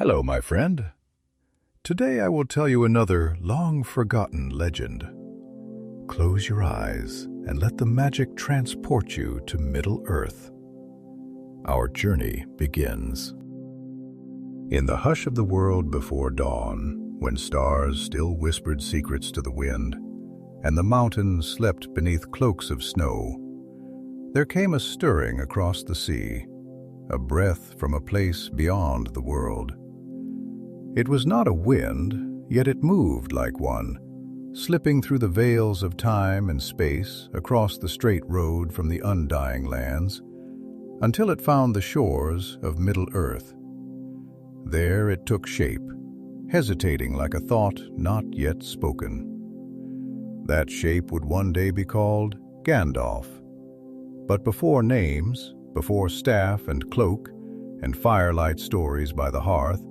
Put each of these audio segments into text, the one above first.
Hello, my friend. Today I will tell you another long-forgotten legend. Close your eyes and let the magic transport you to Middle-earth. Our journey begins. In the hush of the world before dawn, when stars still whispered secrets to the wind, and the mountains slept beneath cloaks of snow, there came a stirring across the sea, a breath from a place beyond the world. It was not a wind, yet it moved like one, slipping through the veils of time and space across the straight road from the undying lands, until it found the shores of Middle-earth. There it took shape, hesitating like a thought not yet spoken. That shape would one day be called Gandalf. But before names, before staff and cloak, and firelight stories by the hearth,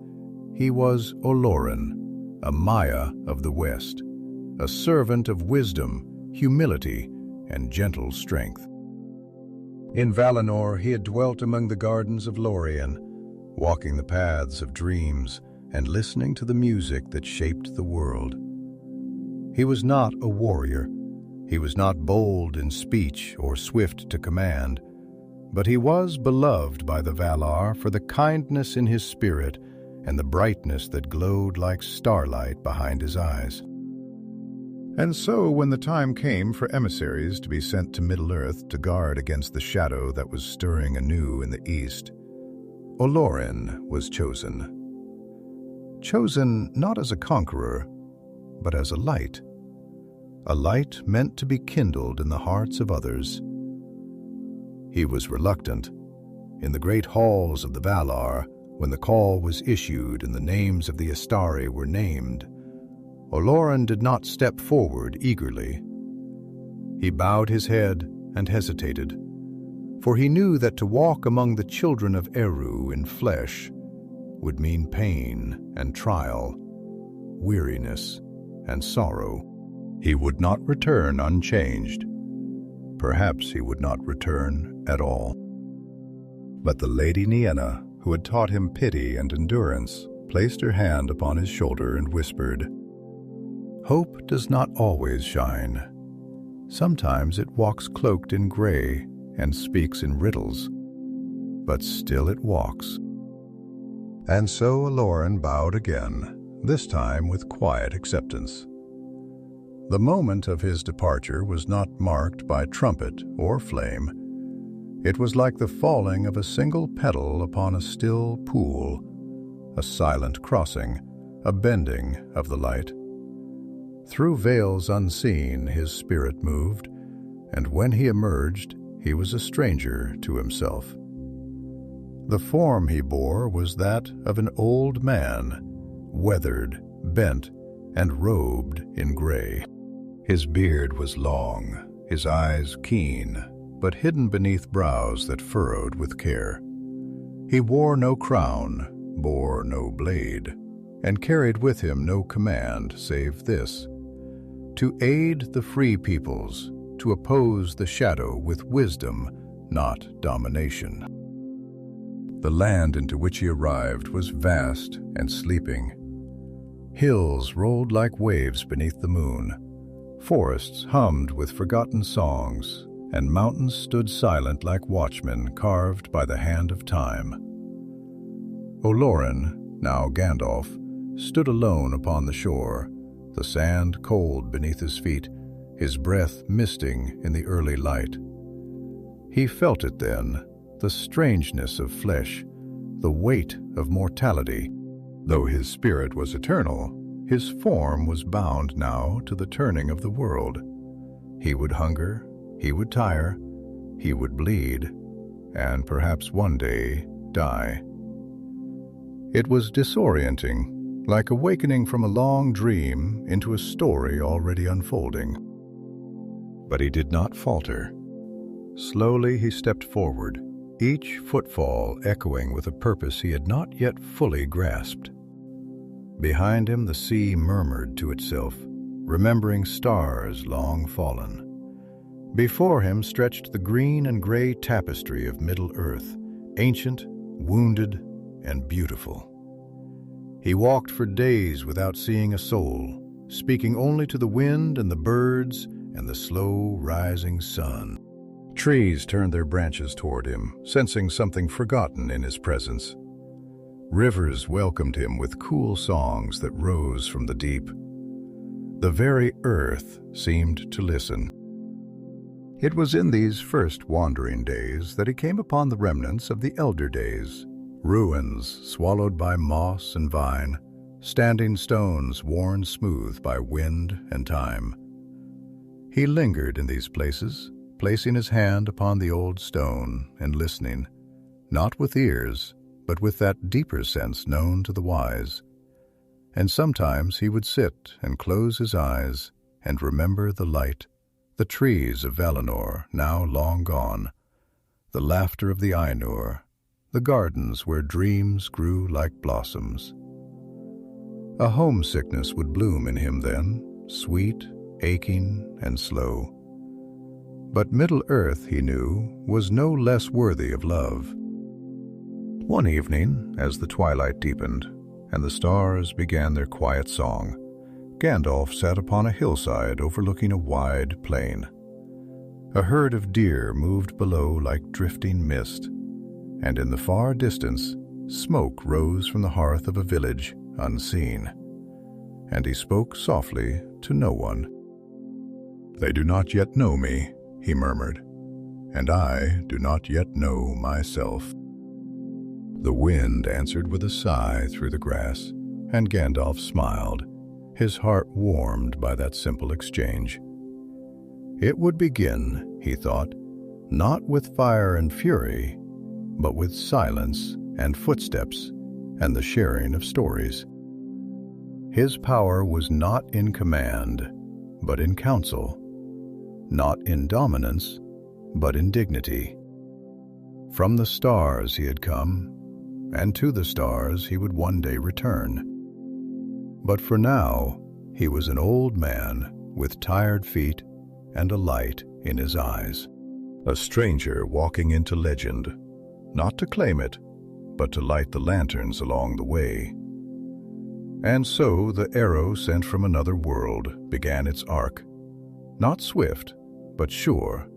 he was Olórin, a Maia of the West, a servant of wisdom, humility, and gentle strength. In Valinor he had dwelt among the gardens of Lordoftherings, walking the paths of dreams and listening to the music that shaped the world. He was not a warrior. He was not bold in speech or swift to command, but he was beloved by the Valar for the kindness in his spirit and the brightness that glowed like starlight behind his eyes. And so, when the time came for emissaries to be sent to Middle-earth to guard against the shadow that was stirring anew in the east, Olórin was chosen. Chosen not as a conqueror, but as a light meant to be kindled in the hearts of others. He was reluctant. In the great halls of the Valar, when the call was issued and the names of the Astari were named, Olórin did not step forward eagerly. He bowed his head and hesitated, for he knew that to walk among the children of Eru in flesh would mean pain and trial, weariness and sorrow. He would not return unchanged. Perhaps he would not return at all. But the Lady Nienna, who had taught him pity and endurance, placed her hand upon his shoulder and whispered, "Hope does not always shine. Sometimes it walks cloaked in gray and speaks in riddles, but still it walks." And so Olórin bowed again, this time with quiet acceptance. The moment of his departure was not marked by trumpet or flame. It was like the falling of a single petal upon a still pool, a silent crossing, a bending of the light. Through veils unseen his spirit moved, and when he emerged, he was a stranger to himself. The form he bore was that of an old man, weathered, bent, and robed in gray. His beard was long, his eyes keen, but hidden beneath brows that furrowed with care. He wore no crown, bore no blade, and carried with him no command save this: to aid the free peoples, to oppose the shadow with wisdom, not domination. The land into which he arrived was vast and sleeping. Hills rolled like waves beneath the moon. Forests hummed with forgotten songs, and mountains stood silent like watchmen carved by the hand of time. Olórin, now Gandalf, stood alone upon the shore, the sand cold beneath his feet, his breath misting in the early light. He felt it then, the strangeness of flesh, the weight of mortality. Though his spirit was eternal, his form was bound now to the turning of the world. He would hunger, he would tire, he would bleed, and perhaps one day die. It was disorienting, like awakening from a long dream into a story already unfolding. But he did not falter. Slowly he stepped forward, each footfall echoing with a purpose he had not yet fully grasped. Behind him the sea murmured to itself, remembering stars long fallen. Before him stretched the green and gray tapestry of Middle-earth, ancient, wounded, and beautiful. He walked for days without seeing a soul, speaking only to the wind and the birds and the slow rising sun. Trees turned their branches toward him, sensing something forgotten in his presence. Rivers welcomed him with cool songs that rose from the deep. The very earth seemed to listen. It was in these first wandering days that he came upon the remnants of the elder days, ruins swallowed by moss and vine, standing stones worn smooth by wind and time. He lingered in these places, placing his hand upon the old stone and listening, not with ears, but with that deeper sense known to the wise. And sometimes he would sit and close his eyes and remember the light, the trees of Valinor now long gone, the laughter of the Ainur, the gardens where dreams grew like blossoms. A homesickness would bloom in him then, sweet, aching, and slow. But Middle-earth, he knew, was no less worthy of love. One evening, as the twilight deepened, and the stars began their quiet song, Gandalf sat upon a hillside overlooking a wide plain. A herd of deer moved below like drifting mist, and in the far distance, smoke rose from the hearth of a village unseen. And he spoke softly to no one. "They do not yet know me," he murmured, "and I do not yet know myself." The wind answered with a sigh through the grass, and Gandalf smiled, his heart warmed by that simple exchange. It would begin, he thought, not with fire and fury, but with silence and footsteps and the sharing of stories. His power was not in command, but in counsel, not in dominance, but in dignity. From the stars he had come, and to the stars he would one day return. But for now, he was an old man with tired feet and a light in his eyes. A stranger walking into legend, not to claim it, but to light the lanterns along the way. And so the arrow sent from another world began its arc, not swift, but sure,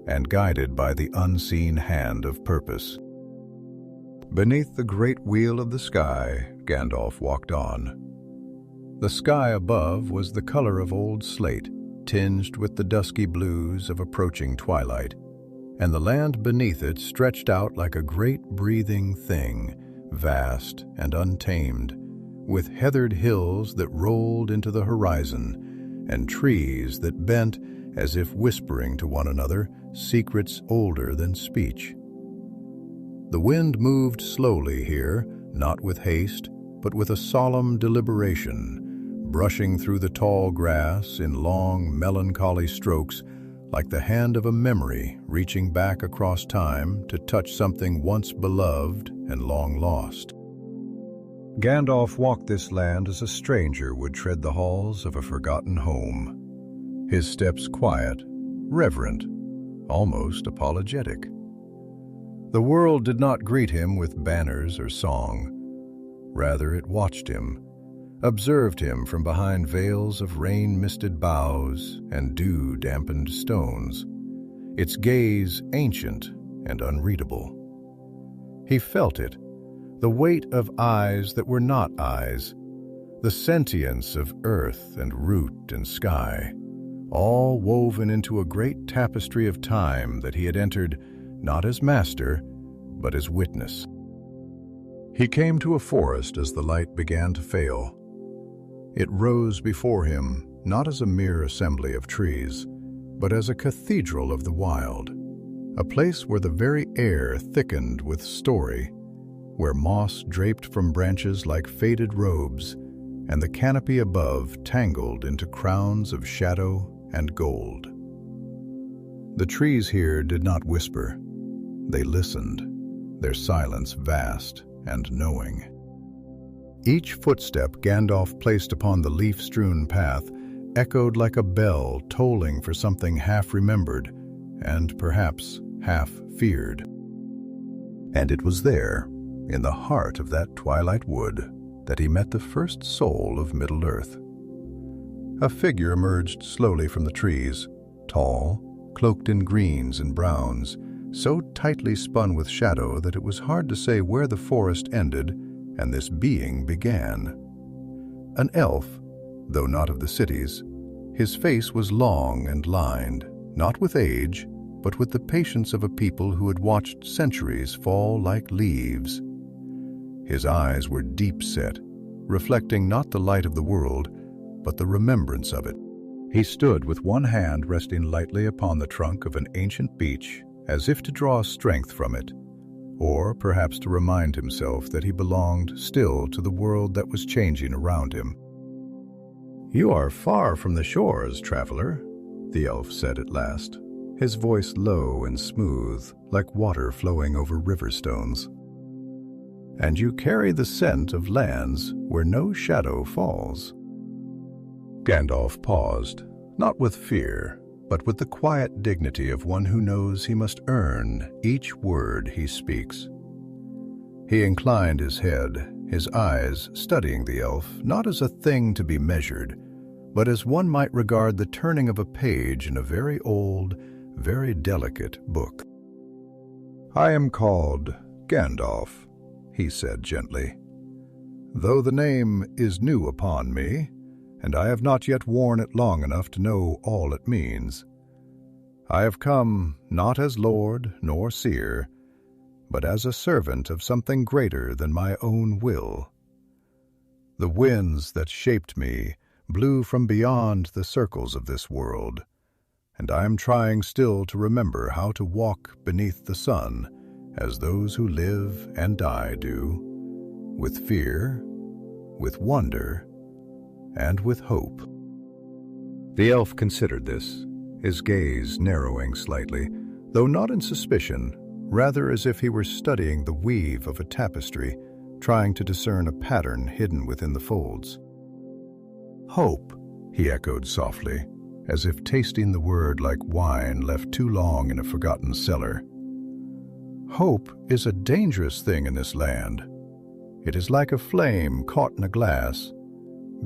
and guided by the unseen hand of purpose. Beneath the great wheel of the sky, Gandalf walked on. The sky above was the color of old slate, tinged with the dusky blues of approaching twilight, and the land beneath it stretched out like a great breathing thing, vast and untamed, with heathered hills that rolled into the horizon, and trees that bent as if whispering to one another secrets older than speech. The wind moved slowly here, not with haste, but with a solemn deliberation, brushing through the tall grass in long, melancholy strokes, like the hand of a memory reaching back across time to touch something once beloved and long lost. Gandalf walked this land as a stranger would tread the halls of a forgotten home, his steps quiet, reverent, almost apologetic. The world did not greet him with banners or song. Rather, it watched him, observed him from behind veils of rain-misted boughs and dew-dampened stones, its gaze ancient and unreadable. He felt it, the weight of eyes that were not eyes, the sentience of earth and root and sky, all woven into a great tapestry of time that he had entered not as master, but as witness. He came to a forest as the light began to fail. It rose before him not as a mere assembly of trees, but as a cathedral of the wild, a place where the very air thickened with story, where moss draped from branches like faded robes, and the canopy above tangled into crowns of shadow and gold. The trees here did not whisper. They listened, their silence vast and knowing. Each footstep Gandalf placed upon the leaf-strewn path echoed like a bell tolling for something half-remembered and perhaps half-feared. And it was there, in the heart of that twilight wood, that he met the first soul of Middle-earth. A figure emerged slowly from the trees, tall, cloaked in greens and browns, so tightly spun with shadow that it was hard to say where the forest ended and this being began. An elf, though not of the cities, his face was long and lined, not with age, but with the patience of a people who had watched centuries fall like leaves. His eyes were deep-set, reflecting not the light of the world, but the remembrance of it. He stood with one hand resting lightly upon the trunk of an ancient beech, as if to draw strength from it, or perhaps to remind himself that he belonged still to the world that was changing around him. "You are far from the shores, traveler," the elf said at last, his voice low and smooth, like water flowing over river stones. "And you carry the scent of lands where no shadow falls." Gandalf paused, not with fear, but with the quiet dignity of one who knows he must earn each word he speaks. He inclined his head, his eyes studying the elf, not as a thing to be measured, but as one might regard the turning of a page in a very old, very delicate book. "I am called Gandalf," he said gently, "though the name is new upon me, and I have not yet worn it long enough to know all it means. I have come not as lord nor seer, but as a servant of something greater than my own will. The winds that shaped me blew from beyond the circles of this world, and I am trying still to remember how to walk beneath the sun as those who live and die do, with fear, with wonder, and with hope." The elf considered this, his gaze narrowing slightly, though not in suspicion, rather as if he were studying the weave of a tapestry, trying to discern a pattern hidden within the folds. "Hope," he echoed softly, as if tasting the word like wine left too long in a forgotten cellar. "Hope is a dangerous thing in this land. It is like a flame caught in a glass.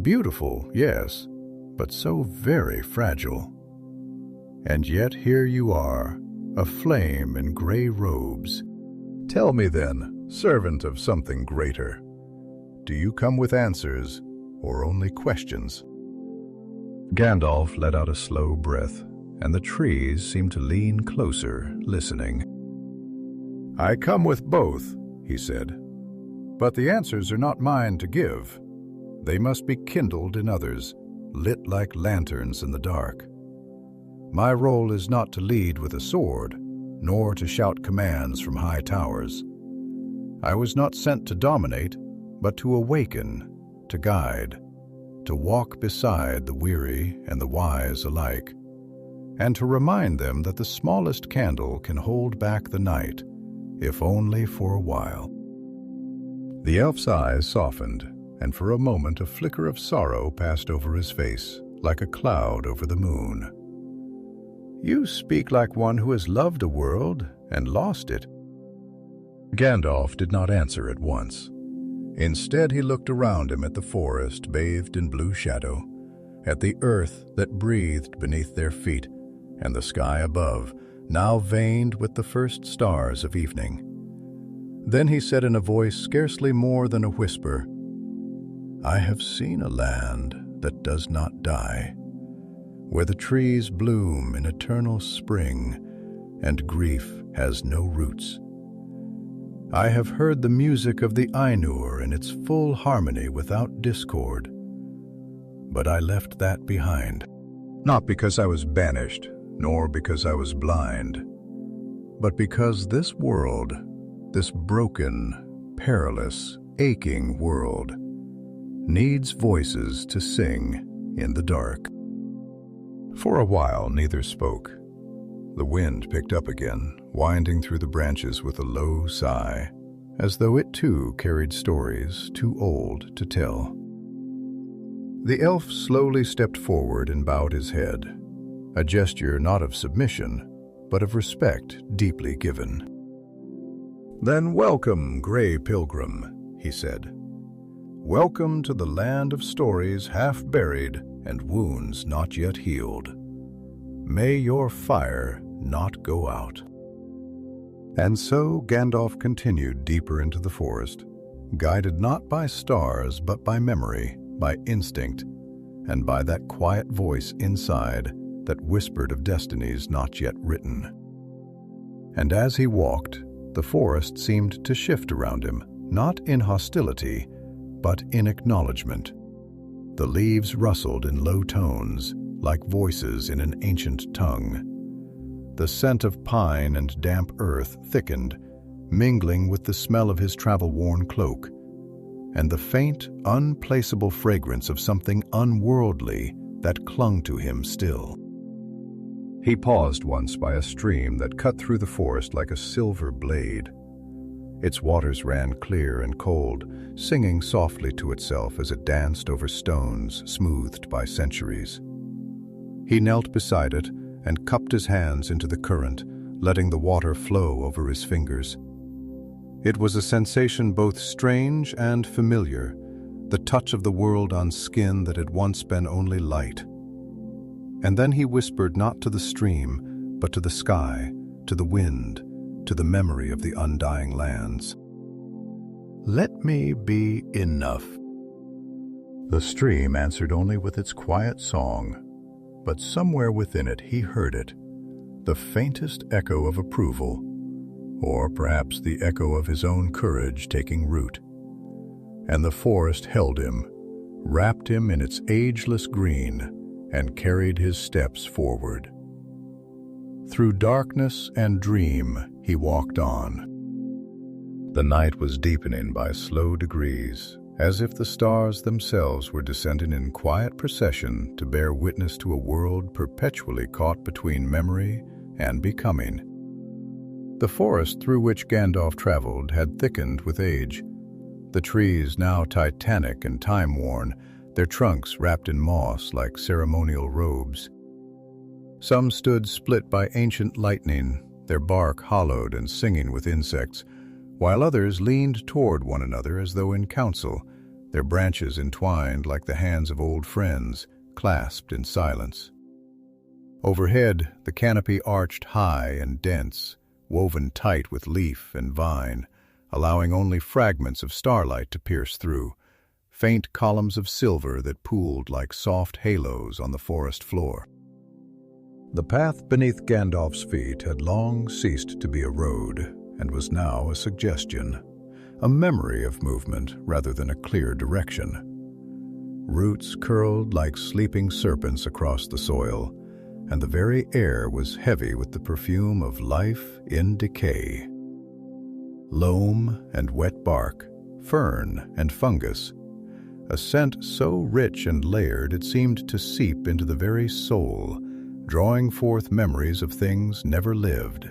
Beautiful, yes, but so very fragile. And yet here you are, aflame in gray robes. Tell me then, servant of something greater, do you come with answers or only questions?" Gandalf let out a slow breath, and the trees seemed to lean closer, listening. "I come with both," he said, "but the answers are not mine to give. They must be kindled in others, lit like lanterns in the dark. My role is not to lead with a sword, nor to shout commands from high towers. I was not sent to dominate, but to awaken, to guide, to walk beside the weary and the wise alike, and to remind them that the smallest candle can hold back the night, if only for a while." The elf's eyes softened, and for a moment a flicker of sorrow passed over his face, like a cloud over the moon. "You speak like one who has loved a world and lost it." Gandalf did not answer at once. Instead, he looked around him at the forest bathed in blue shadow, at the earth that breathed beneath their feet, and the sky above, now veined with the first stars of evening. Then he said in a voice scarcely more than a whisper, "I have seen a land that does not die, where the trees bloom in eternal spring and grief has no roots. I have heard the music of the Ainur in its full harmony without discord. But I left that behind, not because I was banished, nor because I was blind, but because this world, this broken, perilous, aching world, needs voices to sing in the dark." For a while neither spoke. The wind picked up again, winding through the branches with a low sigh, as though it too carried stories too old to tell. The elf slowly stepped forward and bowed his head, a gesture not of submission, but of respect deeply given. "Then welcome, Grey Pilgrim," he said. Welcome to the land of stories half buried and wounds not yet healed. May your fire not go out. And so Gandalf continued deeper into the forest, guided not by stars but by memory, by instinct, and by that quiet voice inside that whispered of destinies not yet written. And as he walked, the forest seemed to shift around him, not in hostility, but in acknowledgement. The leaves rustled in low tones, like voices in an ancient tongue. The scent of pine and damp earth thickened, mingling with the smell of his travel-worn cloak, and the faint, unplaceable fragrance of something unworldly that clung to him still. He paused once by a stream that cut through the forest like a silver blade. Its waters ran clear and cold, singing softly to itself as it danced over stones smoothed by centuries. He knelt beside it and cupped his hands into the current, letting the water flow over his fingers. It was a sensation both strange and familiar, the touch of the world on skin that had once been only light. And then he whispered not to the stream, but to the sky, to the wind, to the memory of the undying lands. Let me be enough. The stream answered only with its quiet song, but somewhere within it he heard it, the faintest echo of approval, or perhaps the echo of his own courage taking root. And the forest held him, wrapped him in its ageless green, and carried his steps forward. Through darkness and dream he walked on. The night was deepening by slow degrees, as if the stars themselves were descending in quiet procession to bear witness to a world perpetually caught between memory and becoming. The forest through which Gandalf traveled had thickened with age, the trees now titanic and time-worn, their trunks wrapped in moss like ceremonial robes. Some stood split by ancient lightning, their bark hollowed and singing with insects, while others leaned toward one another as though in council, their branches entwined like the hands of old friends, clasped in silence. Overhead, the canopy arched high and dense, woven tight with leaf and vine, allowing only fragments of starlight to pierce through, faint columns of silver that pooled like soft halos on the forest floor. The path beneath Gandalf's feet had long ceased to be a road, and was now a suggestion, a memory of movement rather than a clear direction. Roots curled like sleeping serpents across the soil, and the very air was heavy with the perfume of life in decay. Loam and wet bark, fern and fungus, a scent so rich and layered it seemed to seep into the very soul, drawing forth memories of things never lived.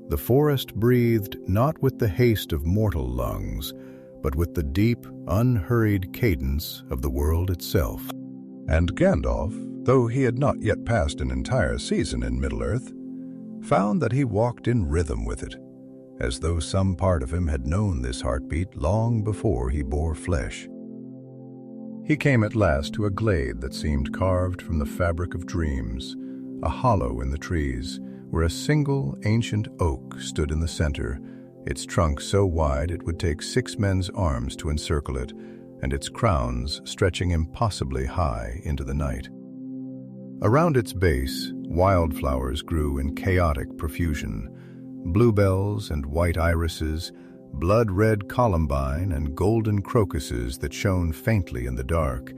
The forest breathed not with the haste of mortal lungs, but with the deep, unhurried cadence of the world itself. And Gandalf, though he had not yet passed an entire season in Middle-earth, found that he walked in rhythm with it, as though some part of him had known this heartbeat long before he bore flesh. He came at last to a glade that seemed carved from the fabric of dreams, a hollow in the trees, where a single ancient oak stood in the center, its trunk so wide it would take 6 men's arms to encircle it, and its crowns stretching impossibly high into the night. Around its base, wildflowers grew in chaotic profusion, bluebells and white irises, blood-red columbine and golden crocuses that shone faintly in the dark,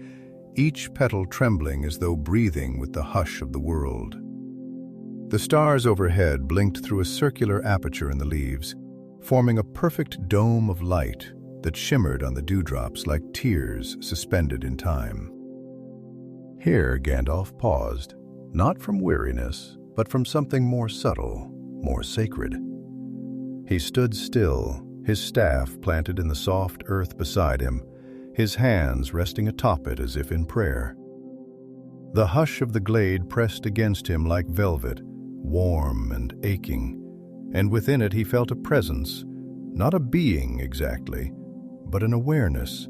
each petal trembling as though breathing with the hush of the world. The stars overhead blinked through a circular aperture in the leaves, forming a perfect dome of light that shimmered on the dewdrops like tears suspended in time. Here Gandalf paused, not from weariness, but from something more subtle, more sacred. He stood still, his staff planted in the soft earth beside him, his hands resting atop it as if in prayer. The hush of the glade pressed against him like velvet, warm and aching, and within it he felt a presence, not a being exactly, but an awareness,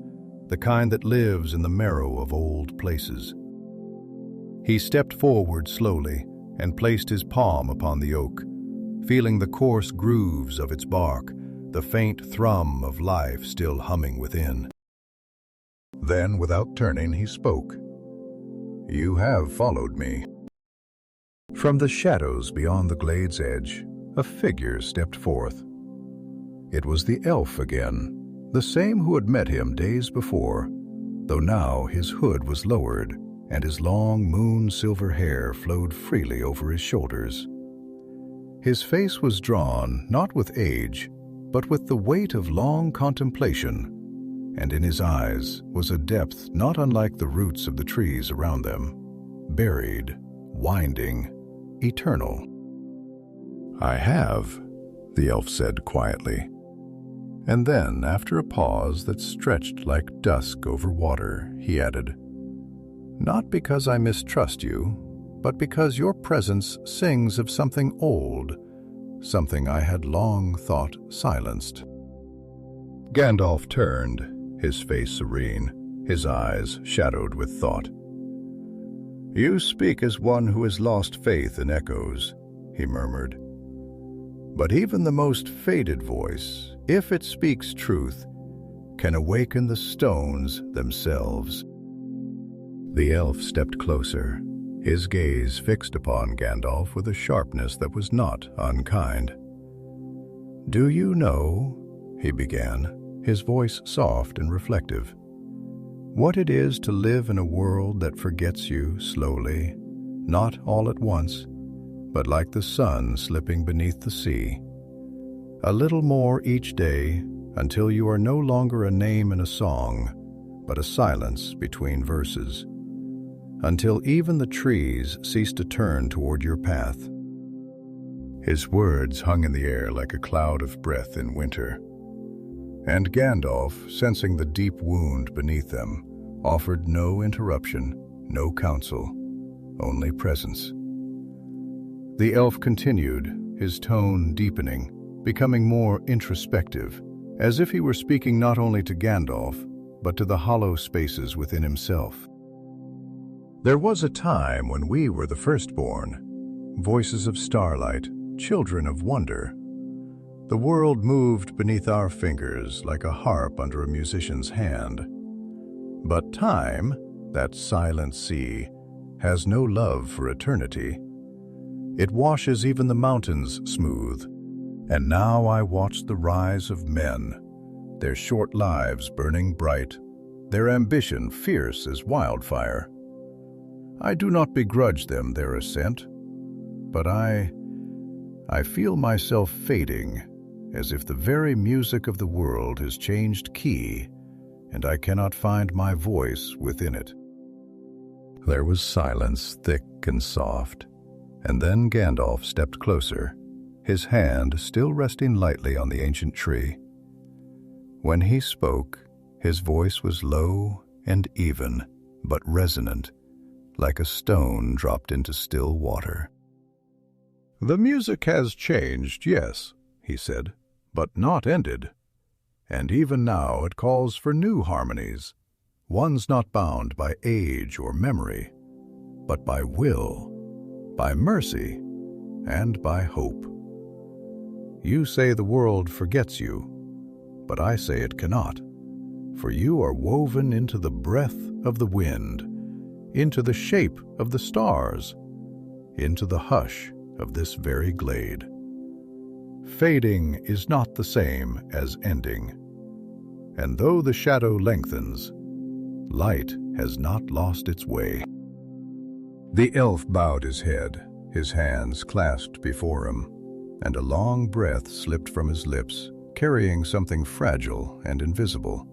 the kind that lives in the marrow of old places. He stepped forward slowly and placed his palm upon the oak, feeling the coarse grooves of its bark, the faint thrum of life still humming within. Then, without turning, he spoke. "You have followed me." From the shadows beyond the glade's edge, a figure stepped forth. It was the elf again, the same who had met him days before, though now his hood was lowered and his long moon-silver hair flowed freely over his shoulders. His face was drawn not with age, but with the weight of long contemplation, and in his eyes was a depth not unlike the roots of the trees around them, buried, winding, eternal. "I have," the elf said quietly. And then, after a pause that stretched like dusk over water, he added, "Not because I mistrust you, but because your presence sings of something old, something I had long thought silenced." Gandalf turned, his face serene, his eyes shadowed with thought. "You speak as one who has lost faith in echoes," he murmured. "But even the most faded voice, if it speaks truth, can awaken the stones themselves." The elf stepped closer, his gaze fixed upon Gandalf with a sharpness that was not unkind. "Do you know," he began, his voice soft and reflective, "what it is to live in a world that forgets you slowly, not all at once, but like the sun slipping beneath the sea? A little more each day until you are no longer a name in a song, but a silence between verses, until even the trees cease to turn toward your path." His words hung in the air like a cloud of breath in winter, and Gandalf, sensing the deep wound beneath them, offered no interruption, no counsel, only presence. The elf continued, his tone deepening, becoming more introspective, as if he were speaking not only to Gandalf, but to the hollow spaces within himself. "There was a time when we were the firstborn, voices of starlight, children of wonder. The world moved beneath our fingers like a harp under a musician's hand. But time, that silent sea, has no love for eternity. It washes even the mountains smooth. And now I watch the rise of men, their short lives burning bright, their ambition fierce as wildfire. I do not begrudge them their ascent, but I feel myself fading, as if the very music of the world has changed key, and I cannot find my voice within it." There was silence, thick and soft, and then Gandalf stepped closer, his hand still resting lightly on the ancient tree. When he spoke, his voice was low and even, but resonant, like a stone dropped into still water. "The music has changed, yes," he said, "but not ended. And even now it calls for new harmonies, ones not bound by age or memory, but by will, by mercy, and by hope. You say the world forgets you, but I say it cannot, for you are woven into the breath of the wind, into the shape of the stars, into the hush of this very glade. Fading is not the same as ending, and though the shadow lengthens, light has not lost its way." The elf bowed his head, his hands clasped before him, and a long breath slipped from his lips, carrying something fragile and invisible.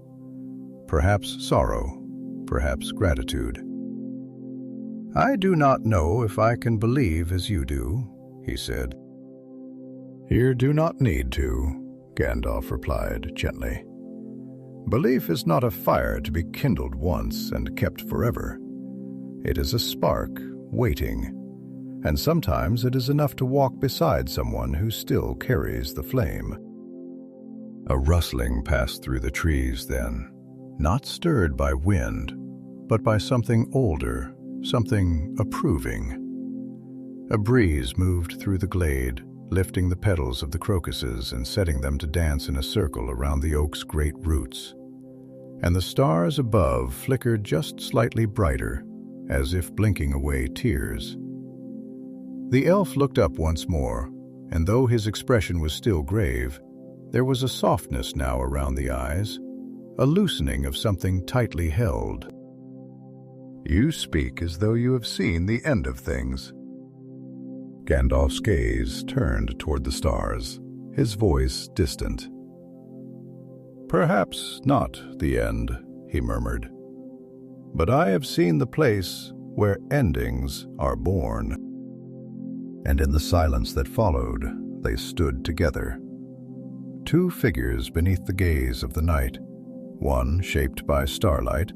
Perhaps sorrow, perhaps gratitude. "I do not know if I can believe as you do," he said. "You do not need to," Gandalf replied gently. "Belief is not a fire to be kindled once and kept forever. It is a spark, waiting, and sometimes it is enough to walk beside someone who still carries the flame." A rustling passed through the trees then, not stirred by wind, but by something older, something approving. A breeze moved through the glade, lifting the petals of the crocuses and setting them to dance in a circle around the oak's great roots. And the stars above flickered just slightly brighter, as if blinking away tears. The elf looked up once more, and though his expression was still grave, there was a softness now around the eyes, a loosening of something tightly held. "You speak as though you have seen the end of things." Gandalf's gaze turned toward the stars, his voice distant. "Perhaps not the end," he murmured. "But I have seen the place where endings are born." And in the silence that followed, they stood together. Two figures beneath the gaze of the night, one shaped by starlight,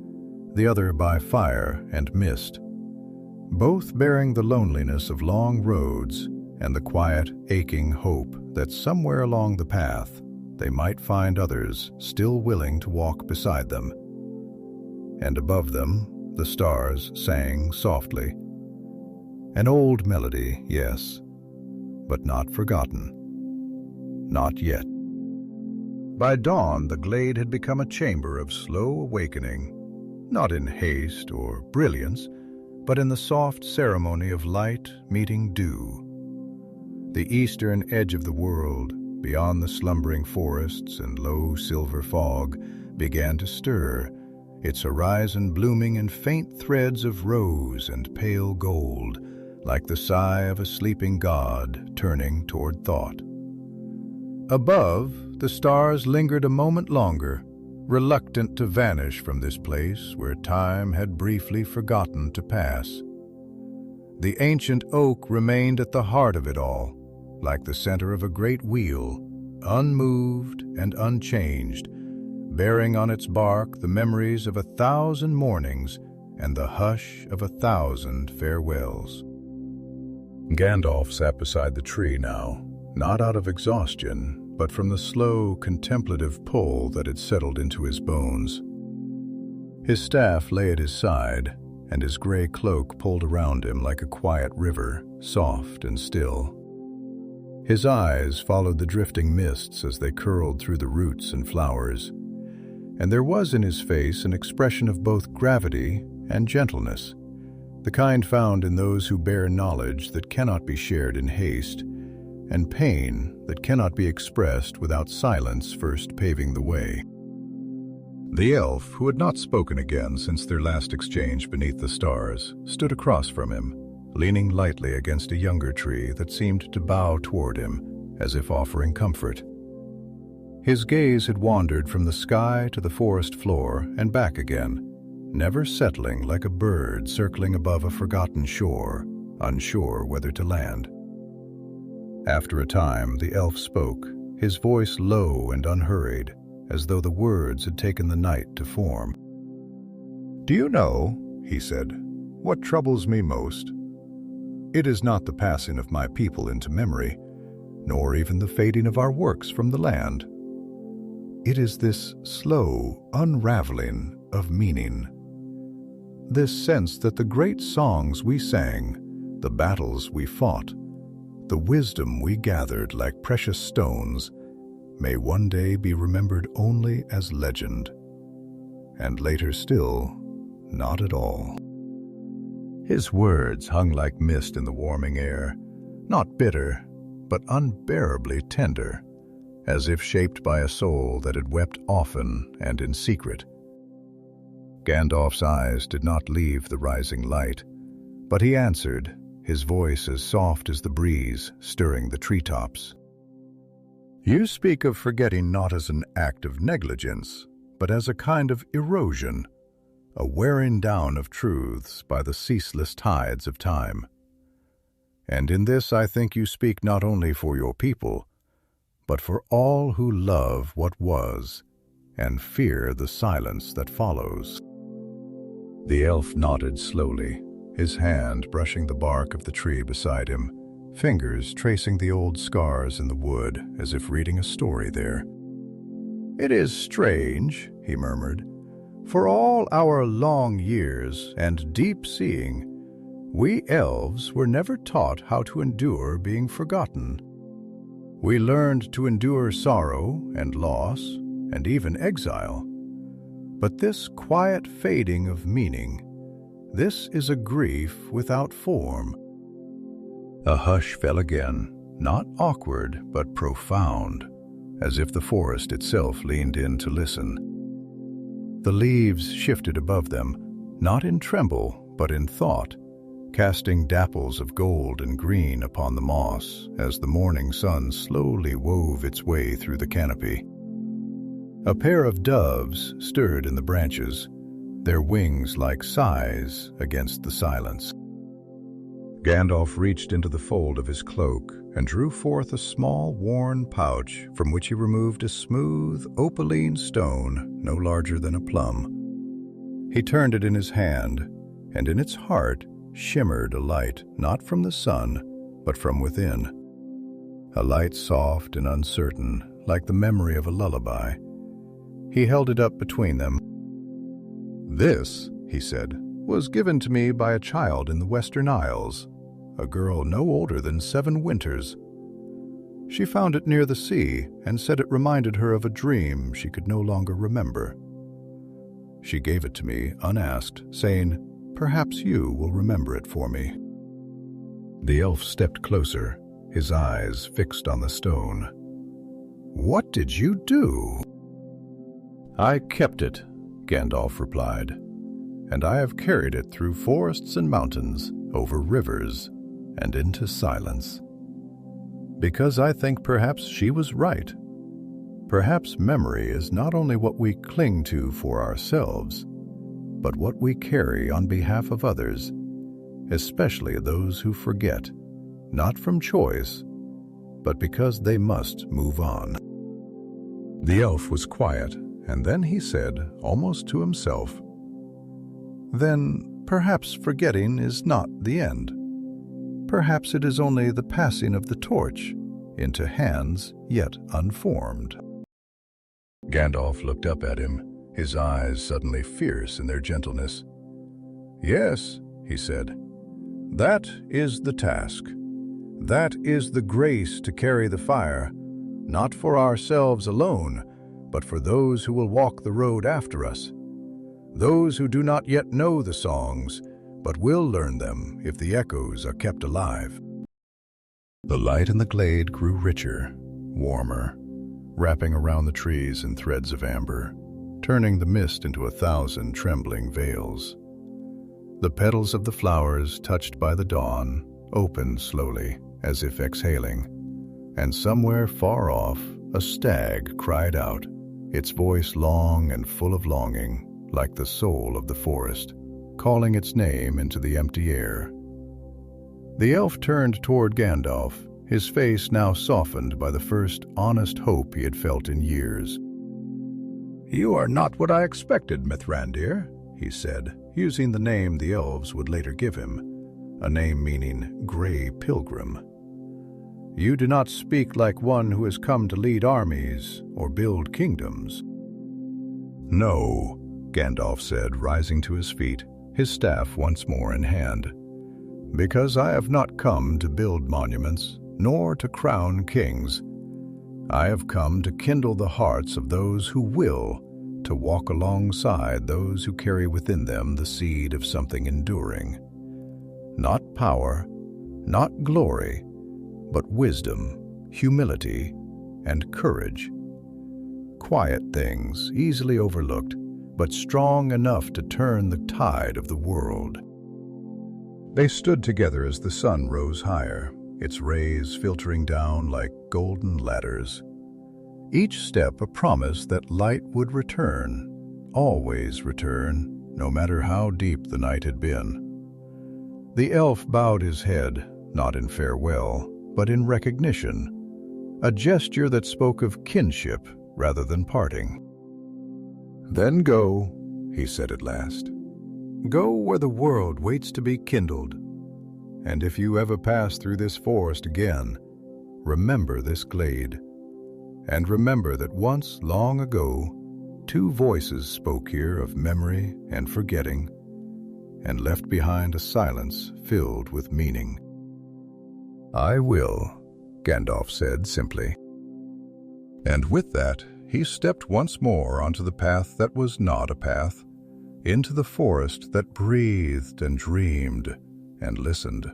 the other by fire and mist, both bearing the loneliness of long roads and the quiet, aching hope that somewhere along the path they might find others still willing to walk beside them. And above them, the stars sang softly. An old melody, yes, but not forgotten. Not yet. By dawn, the glade had become a chamber of slow awakening, not in haste or brilliance, but in the soft ceremony of light meeting dew. The eastern edge of the world, beyond the slumbering forests and low silver fog, began to stir, its horizon blooming in faint threads of rose and pale gold, like the sigh of a sleeping god turning toward thought. Above, the stars lingered a moment longer, reluctant to vanish from this place where time had briefly forgotten to pass. The ancient oak remained at the heart of it all, like the center of a great wheel, unmoved and unchanged, bearing on its bark the memories of 1,000 mornings and the hush of 1,000 farewells. Gandalf sat beside the tree now, not out of exhaustion, but from the slow, contemplative pull that had settled into his bones. His staff lay at his side, and his gray cloak pulled around him like a quiet river, soft and still. His eyes followed the drifting mists as they curled through the roots and flowers, and there was in his face an expression of both gravity and gentleness, the kind found in those who bear knowledge that cannot be shared in haste, and pain that cannot be expressed without silence first paving the way. The elf, who had not spoken again since their last exchange beneath the stars, stood across from him, leaning lightly against a younger tree that seemed to bow toward him, as if offering comfort. His gaze had wandered from the sky to the forest floor and back again, never settling like a bird circling above a forgotten shore, unsure whether to land. After a time, the elf spoke, his voice low and unhurried, as though the words had taken the night to form. "Do you know," he said, "what troubles me most? It is not the passing of my people into memory, nor even the fading of our works from the land. It is this slow unraveling of meaning. This sense that the great songs we sang, the battles we fought, the wisdom we gathered like precious stones, may one day be remembered only as legend, and later still, not at all." His words hung like mist in the warming air, not bitter, but unbearably tender, as if shaped by a soul that had wept often and in secret. Gandalf's eyes did not leave the rising light, but he answered, his voice as soft as the breeze stirring the treetops. "You speak of forgetting not as an act of negligence, but as a kind of erosion, a wearing down of truths by the ceaseless tides of time. And in this I think you speak not only for your people, but for all who love what was and fear the silence that follows." The elf nodded slowly, his hand brushing the bark of the tree beside him, fingers tracing the old scars in the wood as if reading a story there. "It is strange," he murmured, For all our long years and deep seeing, we elves were never taught how to endure being forgotten. We learned to endure sorrow and loss and even exile. But this quiet fading of meaning, this is a grief without form. A hush fell again, not awkward but profound, as if the forest itself leaned in to listen. The leaves shifted above them, not in tremble but in thought, casting dapples of gold and green upon the moss as the morning sun slowly wove its way through the canopy. A pair of doves stirred in the branches, their wings like sighs against the silence. Gandalf reached into the fold of his cloak and drew forth a small, worn pouch from which he removed a smooth, opaline stone no larger than a plum. He turned it in his hand, and in its heart shimmered a light not from the sun, but from within. A light soft and uncertain, like the memory of a lullaby. He held it up between them. "This," he said, "was given to me by a child in the Western Isles, a girl no older than 7 winters. She found it near the sea and said it reminded her of a dream she could no longer remember. She gave it to me unasked, saying, 'Perhaps you will remember it for me.'" The elf stepped closer, his eyes fixed on the stone. "What did you do?" "I kept it," Gandalf replied, "and I have carried it through forests and mountains, over rivers, and into silence. Because I think perhaps she was right. Perhaps memory is not only what we cling to for ourselves, but what we carry on behalf of others, especially those who forget, not from choice, but because they must move on." The elf was quiet, and then he said, almost to himself, "Then perhaps forgetting is not the end. Perhaps it is only the passing of the torch into hands yet unformed." Gandalf looked up at him, his eyes suddenly fierce in their gentleness. "Yes," he said, "that is the task. That is the grace to carry the fire, not for ourselves alone, but for those who will walk the road after us. Those who do not yet know the songs, but will learn them if the echoes are kept alive." The light in the glade grew richer, warmer, wrapping around the trees in threads of amber, turning the mist into 1,000 trembling veils. The petals of the flowers, touched by the dawn, opened slowly, as if exhaling, and somewhere far off, a stag cried out, its voice long and full of longing, like the soul of the forest, calling its name into the empty air. The elf turned toward Gandalf, his face now softened by the first honest hope he had felt in years. "You are not what I expected, Mithrandir," he said, using the name the elves would later give him, a name meaning gray pilgrim. "You do not speak like one who has come to lead armies or build kingdoms." "No," Gandalf said, rising to his feet, his staff once more in hand, "because I have not come to build monuments, nor to crown kings. I have come to kindle the hearts of those who will, to walk alongside those who carry within them the seed of something enduring. Not power, not glory, but wisdom, humility, and courage. Quiet things, easily overlooked, but strong enough to turn the tide of the world." They stood together as the sun rose higher, its rays filtering down like golden ladders. Each step a promise that light would return, always return, no matter how deep the night had been. The elf bowed his head, not in farewell, but in recognition, a gesture that spoke of kinship rather than parting. "Then go," he said at last. "Go where the world waits to be kindled. And if you ever pass through this forest again, remember this glade. And remember that once, long ago, 2 voices spoke here of memory and forgetting, and left behind a silence filled with meaning. "I will," Gandalf said simply. And with that, he stepped once more onto the path that was not a path, into the forest that breathed and dreamed and listened,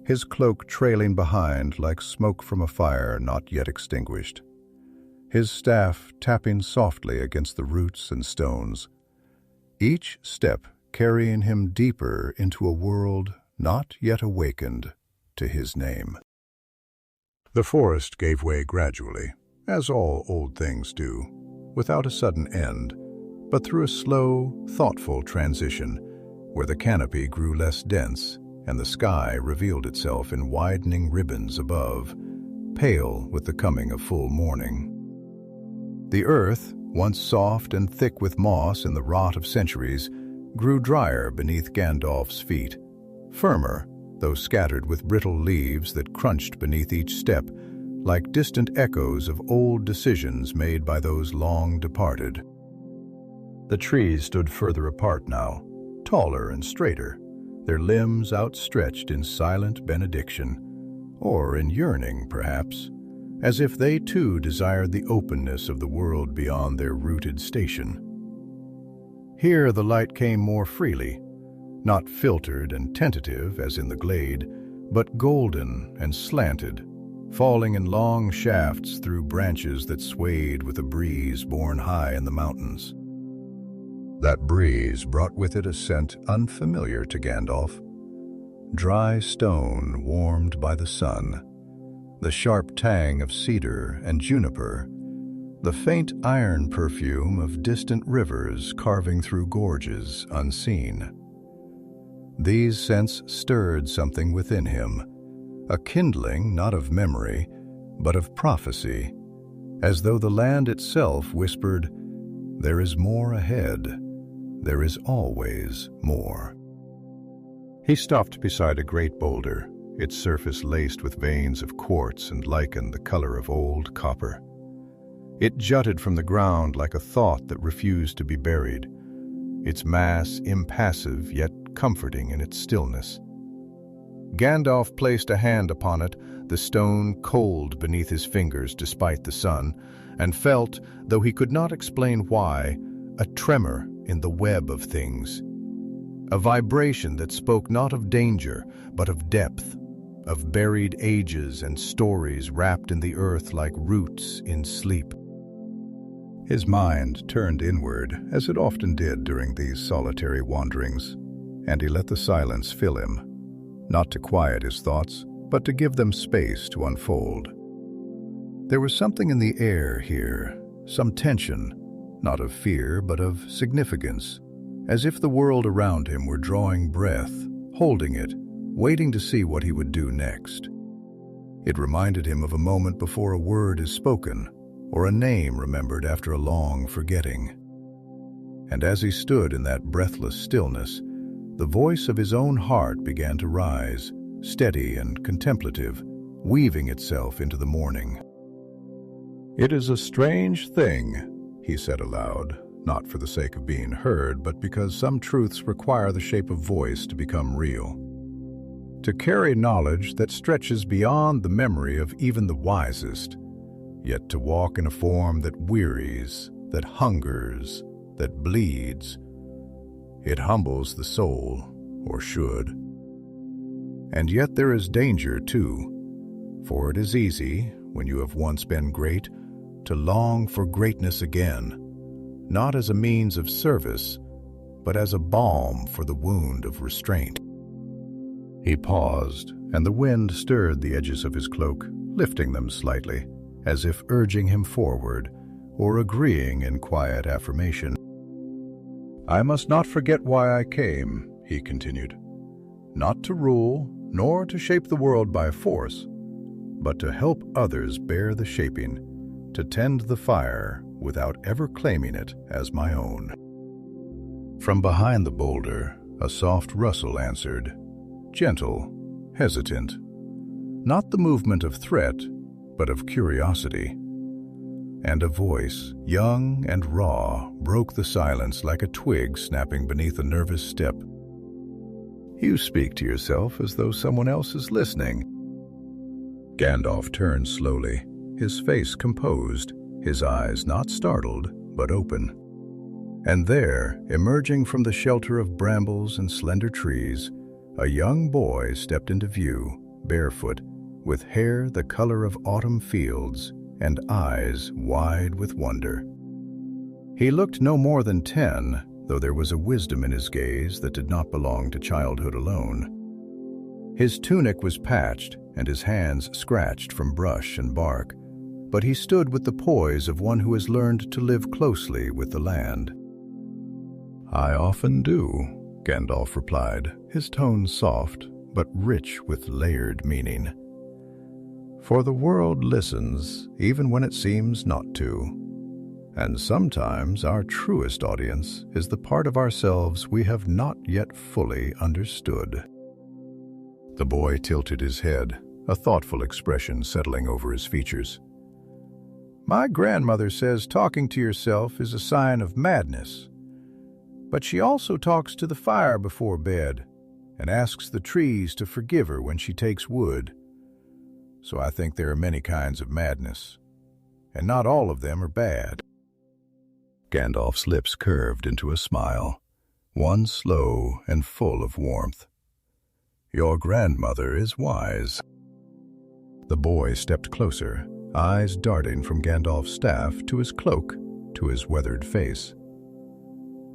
his cloak trailing behind like smoke from a fire not yet extinguished, his staff tapping softly against the roots and stones, each step carrying him deeper into a world not yet awakened to his name. The forest gave way gradually, as all old things do, without a sudden end, but through a slow, thoughtful transition where the canopy grew less dense and the sky revealed itself in widening ribbons above, pale with the coming of full morning. The earth, once soft and thick with moss and the rot of centuries, grew drier beneath Gandalf's feet, firmer, though scattered with brittle leaves that crunched beneath each step, like distant echoes of old decisions made by those long departed. The trees stood further apart now, taller and straighter, their limbs outstretched in silent benediction, or in yearning, perhaps, as if they too desired the openness of the world beyond their rooted station. Here the light came more freely, not filtered and tentative as in the glade, but golden and slanted, falling in long shafts through branches that swayed with a breeze borne high in the mountains. That breeze brought with it a scent unfamiliar to Gandalf. Dry stone warmed by the sun, the sharp tang of cedar and juniper, the faint iron perfume of distant rivers carving through gorges unseen. These scents stirred something within him, a kindling not of memory, but of prophecy, as though the land itself whispered, "There is more ahead. There is always more." He stopped beside a great boulder, its surface laced with veins of quartz and lichen the color of old copper. It jutted from the ground like a thought that refused to be buried, its mass impassive yet comforting in its stillness. Gandalf placed a hand upon it, the stone cold beneath his fingers despite the sun, and felt, though he could not explain why, a tremor in the web of things. A vibration that spoke not of danger, but of depth, of buried ages and stories wrapped in the earth like roots in sleep. His mind turned inward, as it often did during these solitary wanderings, and he let the silence fill him, not to quiet his thoughts, but to give them space to unfold. There was something in the air here, some tension, not of fear, but of significance, as if the world around him were drawing breath, holding it, waiting to see what he would do next. It reminded him of a moment before a word is spoken, or a name remembered after a long forgetting. And as he stood in that breathless stillness, the voice of his own heart began to rise, steady and contemplative, weaving itself into the morning. "It is a strange thing," he said aloud, not for the sake of being heard, but because some truths require the shape of voice to become real. To carry knowledge that stretches beyond the memory of even the wisest, yet to walk in a form that wearies, that hungers, that bleeds. It humbles the soul, or should. And yet there is danger too, for it is easy, when you have once been great, to long for greatness again, not as a means of service, but as a balm for the wound of restraint. He paused, and the wind stirred the edges of his cloak, lifting them slightly, as if urging him forward, or agreeing in quiet affirmation. "I must not forget why I came," he continued. "Not to rule, nor to shape the world by force, but to help others bear the shaping, to tend the fire without ever claiming it as my own." From behind the boulder, a soft rustle answered, gentle, hesitant, not the movement of threat, but of curiosity. and a voice, young and raw, broke the silence like a twig snapping beneath a nervous step. "You speak to yourself as though someone else is listening." Gandalf turned slowly, his face composed, his eyes not startled, but open. And there, emerging from the shelter of brambles and slender trees, a young boy stepped into view, barefoot, with hair the color of autumn fields and eyes wide with wonder. He looked no more than 10, though there was a wisdom in his gaze that did not belong to childhood alone. His tunic was patched and his hands scratched from brush and bark, but he stood with the poise of one who has learned to live closely with the land. "I often do," Gandalf replied, his tone soft but rich with layered meaning. "For the world listens even when it seems not to. And sometimes our truest audience is the part of ourselves we have not yet fully understood." The boy tilted his head, a thoughtful expression settling over his features. "My grandmother says talking to yourself is a sign of madness. But she also talks to the fire before bed and asks the trees to forgive her when she takes wood. So I think there are many kinds of madness, and not all of them are bad." Gandalf's lips curved into a smile, one slow and full of warmth. "Your grandmother is wise." The boy stepped closer, eyes darting from Gandalf's staff to his cloak, to his weathered face.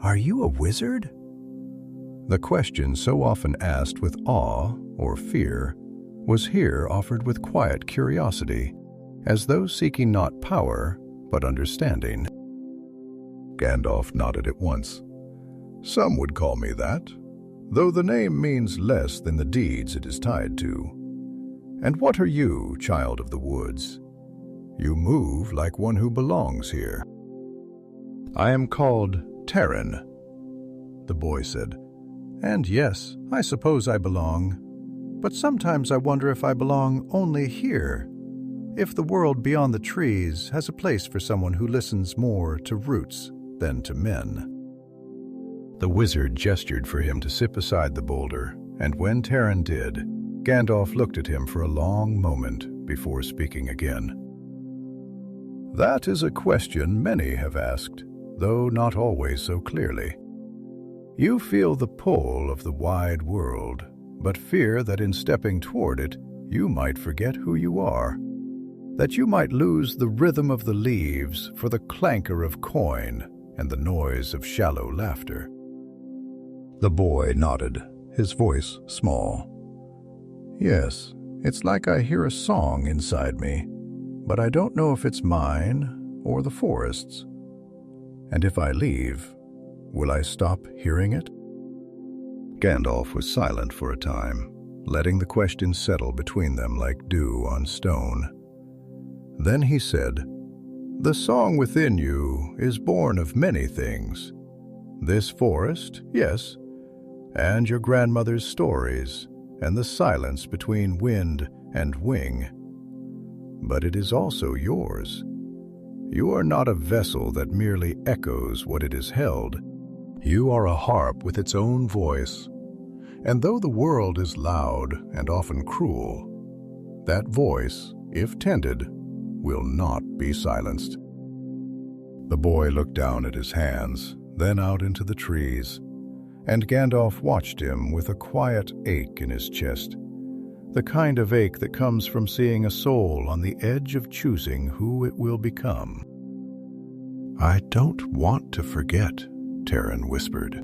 "Are you a wizard?" The question so often asked with awe or fear was here offered with quiet curiosity, as though seeking not power, but understanding. Gandalf nodded at once. "Some would call me that, though the name means less than the deeds it is tied to. And what are you, child of the woods? You move like one who belongs here." "I am called Taran," the boy said. "And yes, I suppose I belong. But sometimes I wonder if I belong only here, if the world beyond the trees has a place for someone who listens more to roots than to men." The wizard gestured for him to sit beside the boulder, and when Taran did, Gandalf looked at him for a long moment before speaking again. "That is a question many have asked, though not always so clearly. You feel the pull of the wide world, but fear that in stepping toward it, you might forget who you are, that you might lose the rhythm of the leaves for the clankor of coin and the noise of shallow laughter." The boy nodded, his voice small. "Yes, it's like I hear a song inside me, but I don't know if it's mine or the forest's. And if I leave, will I stop hearing it?" Gandalf was silent for a time, letting the question settle between them like dew on stone. Then he said, "The song within you is born of many things. This forest, yes, and your grandmother's stories, and the silence between wind and wing. But it is also yours. You are not a vessel that merely echoes what it has held. You are a harp with its own voice. And though the world is loud and often cruel, that voice, if tended, will not be silenced." The boy looked down at his hands, then out into the trees, and Gandalf watched him with a quiet ache in his chest, the kind of ache that comes from seeing a soul on the edge of choosing who it will become. "I don't want to forget," Taran whispered.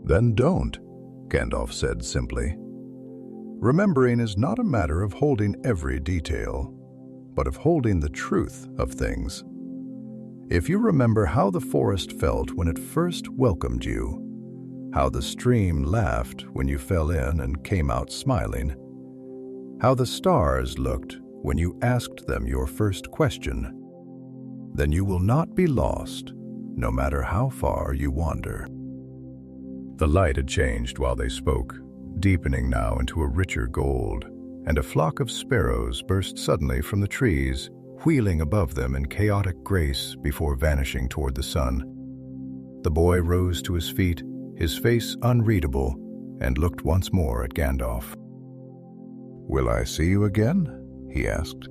"Then don't," Gandalf said simply. "Remembering is not a matter of holding every detail, but of holding the truth of things. If you remember how the forest felt when it first welcomed you, how the stream laughed when you fell in and came out smiling, how the stars looked when you asked them your first question, then you will not be lost, no matter how far you wander." The light had changed while they spoke, deepening now into a richer gold, and a flock of sparrows burst suddenly from the trees, wheeling above them in chaotic grace before vanishing toward the sun. The boy rose to his feet, his face unreadable, and looked once more at Gandalf. "Will I see you again?" he asked.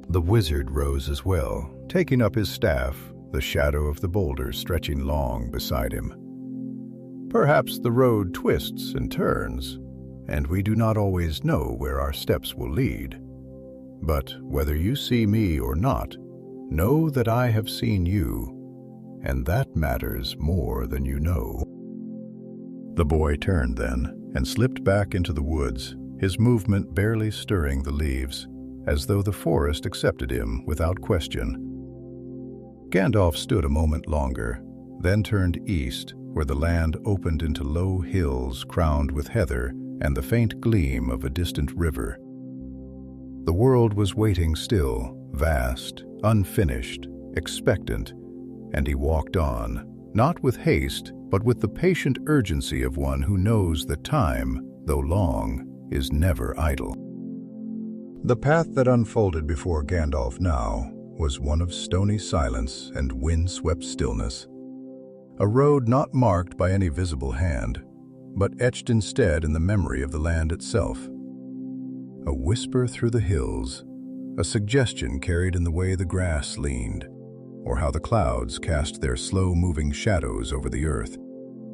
The wizard rose as well, taking up his staff, the shadow of the boulder stretching long beside him. "Perhaps the road twists and turns, and we do not always know where our steps will lead. But whether you see me or not, know that I have seen you, and that matters more than you know." The boy turned then and slipped back into the woods, his movement barely stirring the leaves, as though the forest accepted him without question. Gandalf stood a moment longer, then turned east, where the land opened into low hills crowned with heather and the faint gleam of a distant river. The world was waiting still, vast, unfinished, expectant, and he walked on, not with haste, but with the patient urgency of one who knows that time, though long, is never idle. The path that unfolded before Gandalf now was one of stony silence and wind-swept stillness. A road not marked by any visible hand, but etched instead in the memory of the land itself. A whisper through the hills, a suggestion carried in the way the grass leaned, or how the clouds cast their slow-moving shadows over the earth,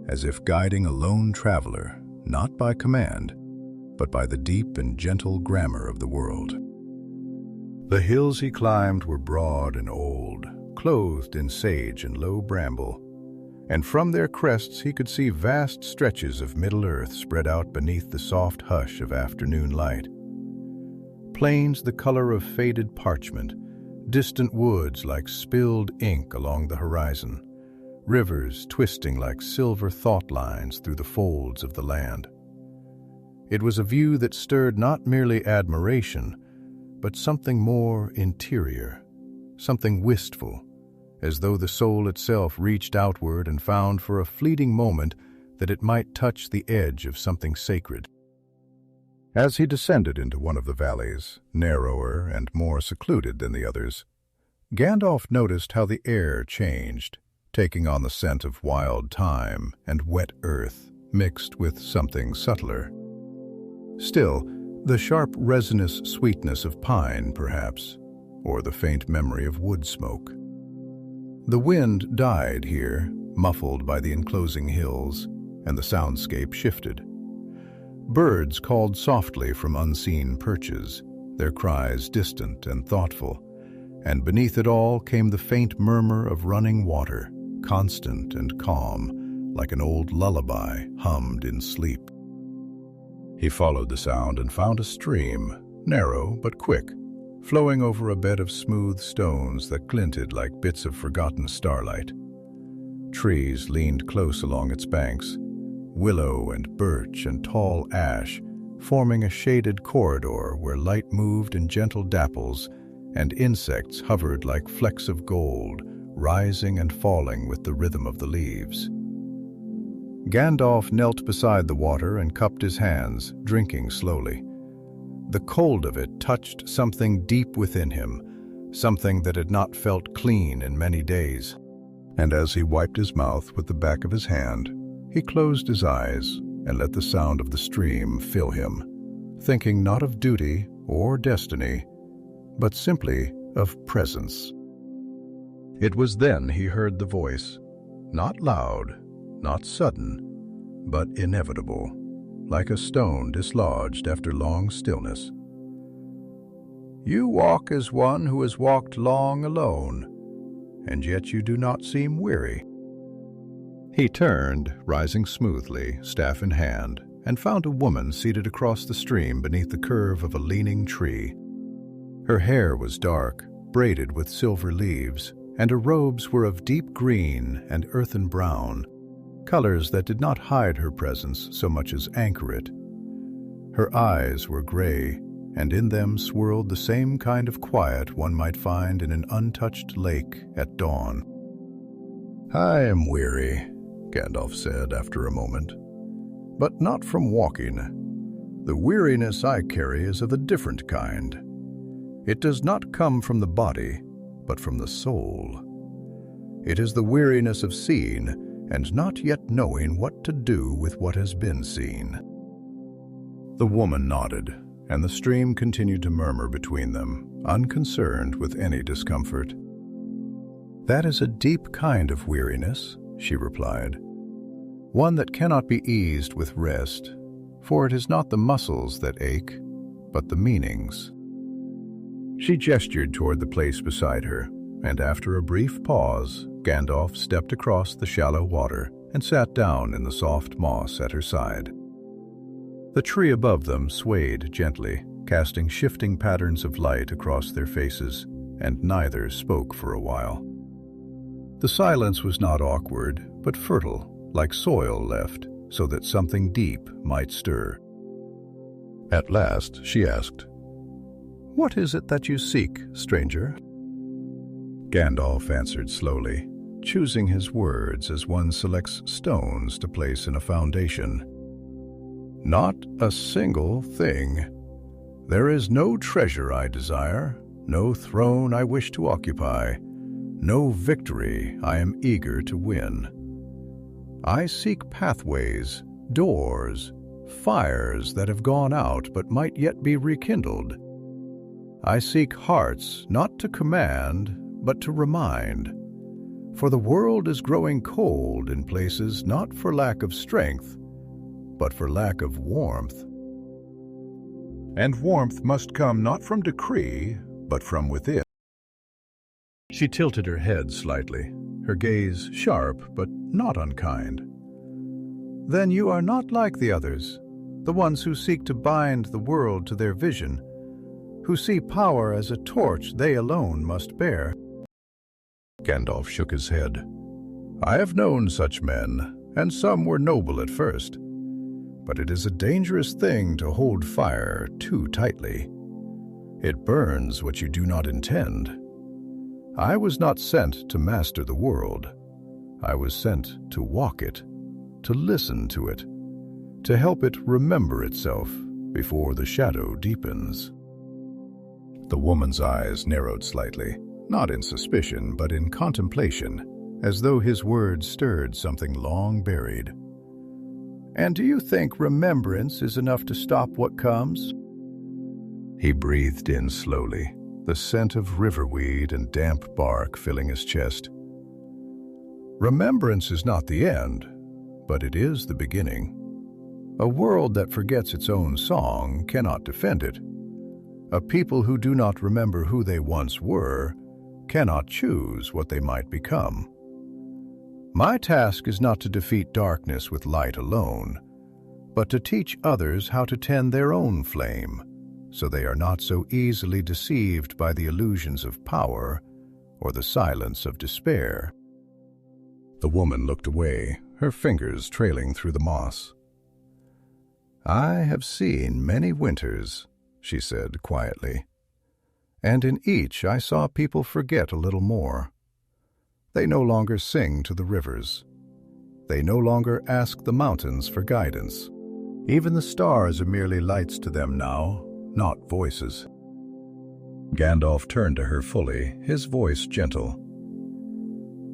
as if guiding a lone traveler, not by command, but by the deep and gentle grammar of the world. The hills he climbed were broad and old, clothed in sage and low bramble, and from their crests he could see vast stretches of Middle-earth spread out beneath the soft hush of afternoon light. Plains the color of faded parchment, distant woods like spilled ink along the horizon, rivers twisting like silver thought lines through the folds of the land. It was a view that stirred not merely admiration, but something more interior, something wistful, as though the soul itself reached outward and found for a fleeting moment that it might touch the edge of something sacred. As he descended into one of the valleys, narrower and more secluded than the others, Gandalf noticed how the air changed, taking on the scent of wild thyme and wet earth mixed with something subtler. Still, the sharp resinous sweetness of pine, perhaps, or the faint memory of wood smoke. The wind died here, muffled by the enclosing hills, and the soundscape shifted. Birds called softly from unseen perches, their cries distant and thoughtful, and beneath it all came the faint murmur of running water, constant and calm, like an old lullaby hummed in sleep. He followed the sound and found a stream, narrow but quick, flowing over a bed of smooth stones that glinted like bits of forgotten starlight. Trees leaned close along its banks, willow and birch and tall ash, forming a shaded corridor where light moved in gentle dapples and insects hovered like flecks of gold, rising and falling with the rhythm of the leaves. Gandalf knelt beside the water and cupped his hands, drinking slowly. The cold of it touched something deep within him, something that had not felt clean in many days. And as he wiped his mouth with the back of his hand, he closed his eyes and let the sound of the stream fill him, thinking not of duty or destiny, but simply of presence. It was then he heard the voice, not loud, not sudden, but inevitable, like a stone dislodged after long stillness. "You walk as one who has walked long alone, and yet you do not seem weary." He turned, rising smoothly, staff in hand, and found a woman seated across the stream beneath the curve of a leaning tree. Her hair was dark, braided with silver leaves, and her robes were of deep green and earthen brown, colors that did not hide her presence so much as anchor it. Her eyes were gray, and in them swirled the same kind of quiet one might find in an untouched lake at dawn. "I am weary," Gandalf said after a moment, "but not from walking. The weariness I carry is of a different kind. It does not come from the body, but from the soul. It is the weariness of seeing and not yet knowing what to do with what has been seen. The woman nodded, and the stream continued to murmur between them, unconcerned with any discomfort. "That is a deep kind of weariness," she replied, "one that cannot be eased with rest, for it is not the muscles that ache, but the meanings." She gestured toward the place beside her, and after a brief pause, Gandalf stepped across the shallow water and sat down in the soft moss at her side. The tree above them swayed gently, casting shifting patterns of light across their faces, and neither spoke for a while. The silence was not awkward, but fertile, like soil left, so that something deep might stir. At last she asked, "What is it that you seek, stranger?" Gandalf answered slowly, choosing his words as one selects stones to place in a foundation. "Not a single thing. There is no treasure I desire, no throne I wish to occupy, no victory I am eager to win. I seek pathways, doors, fires that have gone out but might yet be rekindled. I seek hearts not to command, but to remind. For the world is growing cold in places not for lack of strength, but for lack of warmth. And warmth must come not from decree, but from within." She tilted her head slightly, her gaze sharp but not unkind. "Then you are not like the others, the ones who seek to bind the world to their vision, who see power as a torch they alone must bear." Gandalf shook his head. "I have known such men, and some were noble at first. But it is a dangerous thing to hold fire too tightly. It burns what you do not intend. I was not sent to master the world. I was sent to walk it, to listen to it, to help it remember itself before the shadow deepens." The woman's eyes narrowed slightly, not in suspicion but in contemplation, as though his words stirred something long buried. "And do you think remembrance is enough to stop what comes?" He breathed in slowly, the scent of riverweed and damp bark filling his chest. "Remembrance is not the end, but it is the beginning. A world that forgets its own song cannot defend it. A people who do not remember who they once were cannot choose what they might become. My task is not to defeat darkness with light alone, but to teach others how to tend their own flame, so they are not so easily deceived by the illusions of power or the silence of despair." The woman looked away, her fingers trailing through the moss. "I have seen many winters," she said quietly, "and in each I saw people forget a little more. They no longer sing to the rivers. They no longer ask the mountains for guidance. Even the stars are merely lights to them now, not voices." Gandalf turned to her fully, his voice gentle.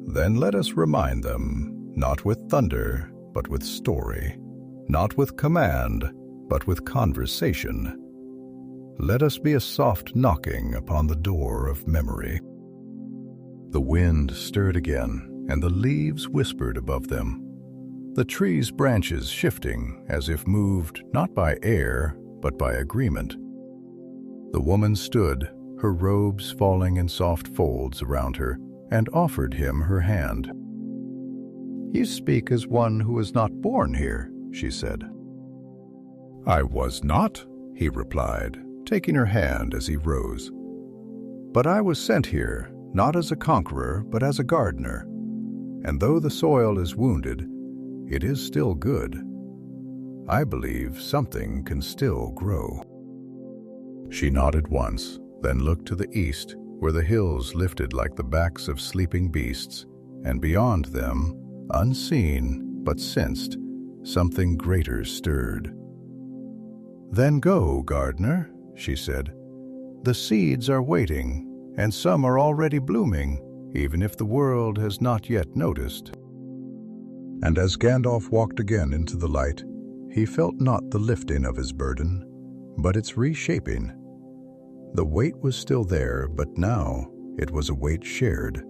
"Then let us remind them, not with thunder, but with story, not with command, but with conversation. Let us be a soft knocking upon the door of memory." The wind stirred again, and the leaves whispered above them, the trees' branches shifting as if moved not by air, but by agreement. The woman stood, her robes falling in soft folds around her, and offered him her hand. "You speak as one who was not born here," she said. "I was not," he replied, taking her hand as he rose. "But I was sent here, not as a conqueror, but as a gardener. And though the soil is wounded, it is still good. I believe something can still grow." She nodded once, then looked to the east, where the hills lifted like the backs of sleeping beasts, and beyond them, unseen but sensed, something greater stirred. "Then go, gardener," she said. The seeds are waiting, and some are already blooming, even if the world has not yet noticed." And as Gandalf walked again into the light, he felt not the lifting of his burden, but its reshaping. The weight was still there, but now it was a weight shared,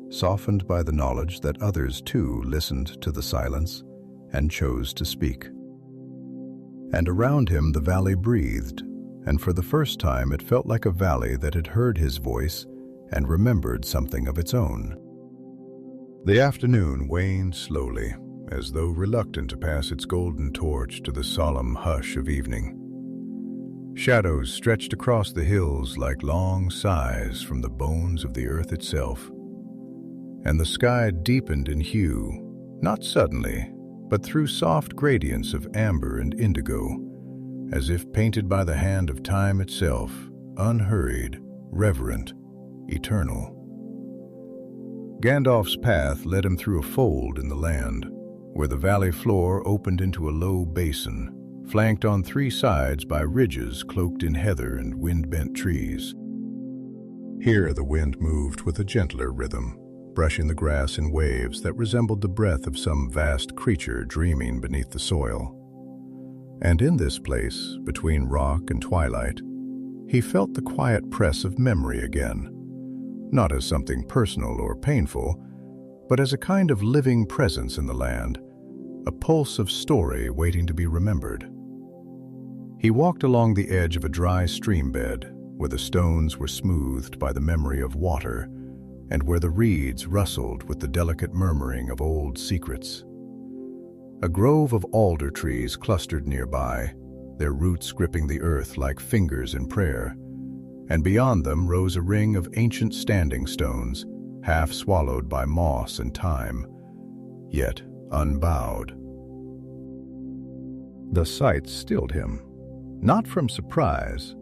softened by the knowledge that others too listened to the silence and chose to speak. And around him the valley breathed, and for the first time it felt like a valley that had heard his voice and remembered something of its own. The afternoon waned slowly, as though reluctant to pass its golden torch to the solemn hush of evening. Shadows stretched across the hills like long sighs from the bones of the earth itself, and the sky deepened in hue, not suddenly, but through soft gradients of amber and indigo, as if painted by the hand of time itself, unhurried, reverent, eternal. Gandalf's path led him through a fold in the land, where the valley floor opened into a low basin, flanked on three sides by ridges cloaked in heather and wind-bent trees. Here the wind moved with a gentler rhythm, brushing the grass in waves that resembled the breath of some vast creature dreaming beneath the soil. And in this place, between rock and twilight, he felt the quiet press of memory again, not as something personal or painful, but as a kind of living presence in the land, a pulse of story waiting to be remembered. He walked along the edge of a dry stream bed, where the stones were smoothed by the memory of water, and where the reeds rustled with the delicate murmuring of old secrets. A grove of alder trees clustered nearby, their roots gripping the earth like fingers in prayer, and beyond them rose a ring of ancient standing stones, half swallowed by moss and time, yet unbowed. The sight stilled him, not from surprise,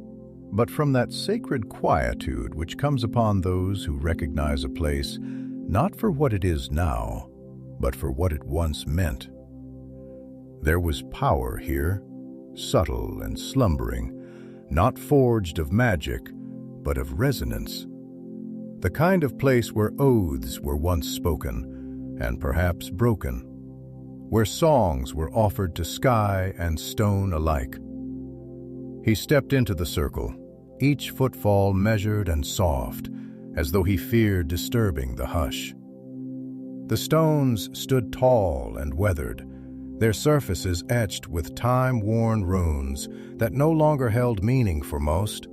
but from that sacred quietude which comes upon those who recognize a place not for what it is now, but for what it once meant. There was power here, subtle and slumbering, not forged of magic, but of resonance. The kind of place where oaths were once spoken, and perhaps broken, where songs were offered to sky and stone alike. He stepped into the circle, each footfall measured and soft, as though he feared disturbing the hush. The stones stood tall and weathered, their surfaces etched with time-worn runes that no longer held meaning for most,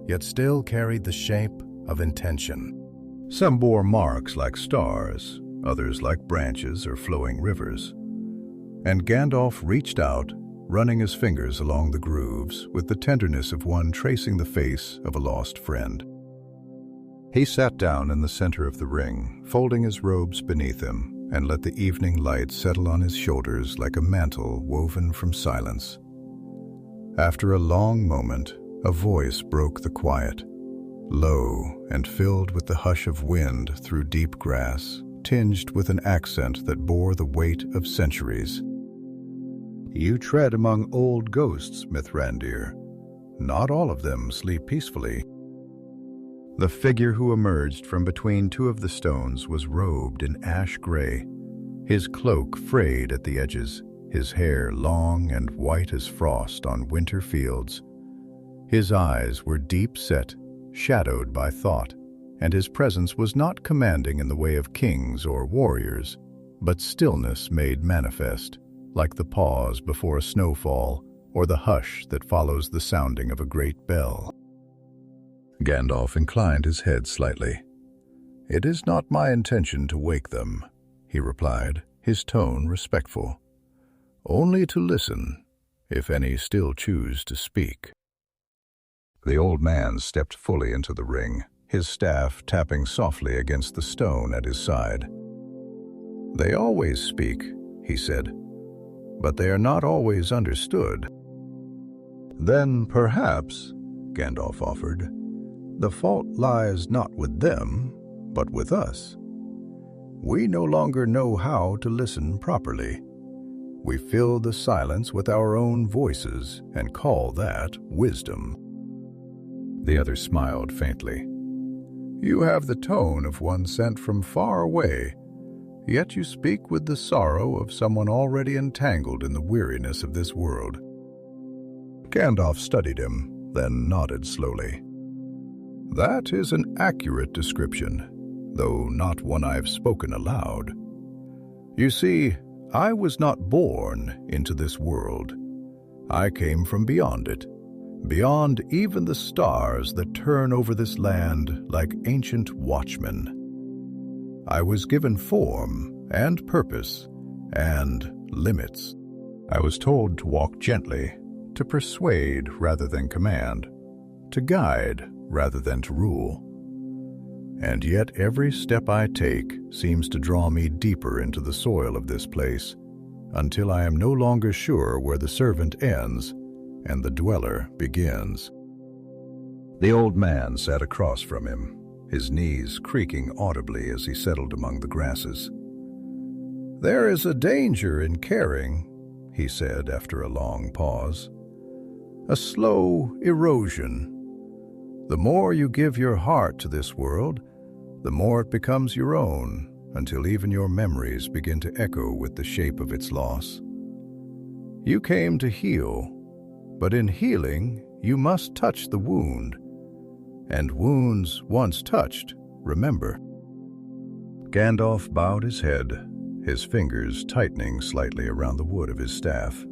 yet still carried the shape of intention. Some bore marks like stars, others like branches or flowing rivers. And Gandalf reached out, running his fingers along the grooves with the tenderness of one tracing the face of a lost friend. He sat down in the center of the ring, folding his robes beneath him, and let the evening light settle on his shoulders like a mantle woven from silence. After a long moment, a voice broke the quiet, low and filled with the hush of wind through deep grass, tinged with an accent that bore the weight of centuries. "You tread among old ghosts, Mithrandir. Not all of them sleep peacefully." The figure who emerged from between two of the stones was robed in ash gray, his cloak frayed at the edges, his hair long and white as frost on winter fields. His eyes were deep-set, shadowed by thought, and his presence was not commanding in the way of kings or warriors, but stillness made manifest, like the pause before a snowfall or the hush that follows the sounding of a great bell. Gandalf inclined his head slightly. "It is not my intention to wake them," he replied, his tone respectful. "Only to listen, if any still choose to speak." The old man stepped fully into the ring, his staff tapping softly against the stone at his side. "They always speak," he said, "but they are not always understood." "Then perhaps," Gandalf offered, "the fault lies not with them, but with us. We no longer know how to listen properly. We fill the silence with our own voices and call that wisdom." The other smiled faintly. "You have the tone of one sent from far away, yet you speak with the sorrow of someone already entangled in the weariness of this world." Gandalf studied him, then nodded slowly. "That is an accurate description, though not one I've spoken aloud. You see, I was not born into this world. I came from beyond it, beyond even the stars that turn over this land like ancient watchmen. I was given form and purpose and limits. I was told to walk gently, to persuade rather than command, to guide rather than to rule. And yet every step I take seems to draw me deeper into the soil of this place, until I am no longer sure where the servant ends and the dweller begins." The old man sat across from him, his knees creaking audibly as he settled among the grasses. "There is a danger in caring," he said after a long pause. "A slow erosion. The more you give your heart to this world, the more it becomes your own, until even your memories begin to echo with the shape of its loss. You came to heal, but in healing you must touch the wound, and wounds once touched, remember." Gandalf bowed his head, his fingers tightening slightly around the wood of his staff.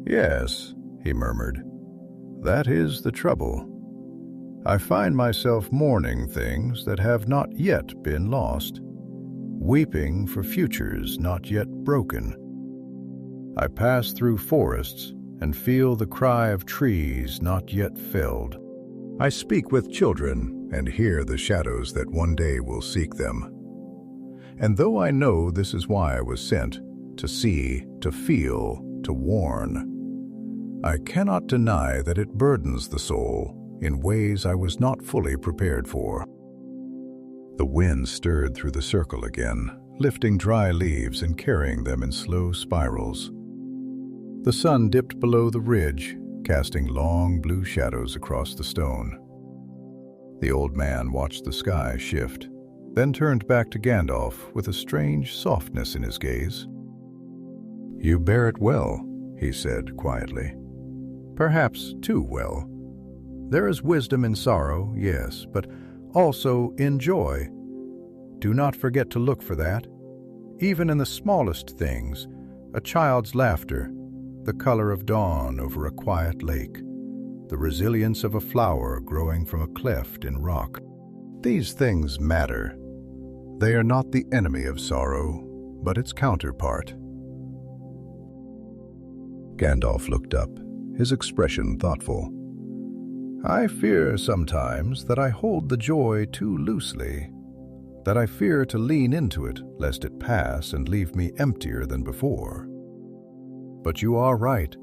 "Yes," he murmured, "that is the trouble. I find myself mourning things that have not yet been lost, weeping for futures not yet broken. I pass through forests and feel the cry of trees not yet felled. I speak with children and hear the shadows that one day will seek them. And though I know this is why I was sent, to see, to feel, to warn, I cannot deny that it burdens the soul in ways I was not fully prepared for." The wind stirred through the circle again, lifting dry leaves and carrying them in slow spirals. The sun dipped below the ridge, casting long blue shadows across the stone. The old man watched the sky shift, then turned back to Gandalf with a strange softness in his gaze. "You bear it well," he said quietly. "Perhaps too well. There is wisdom in sorrow, yes, but also in joy. Do not forget to look for that. Even in the smallest things, a child's laughter, the color of dawn over a quiet lake, the resilience of a flower growing from a cleft in rock. These things matter. They are not the enemy of sorrow, but its counterpart." Gandalf looked up, his expression thoughtful. "I fear sometimes that I hold the joy too loosely, that I fear to lean into it lest it pass and leave me emptier than before. But you are right.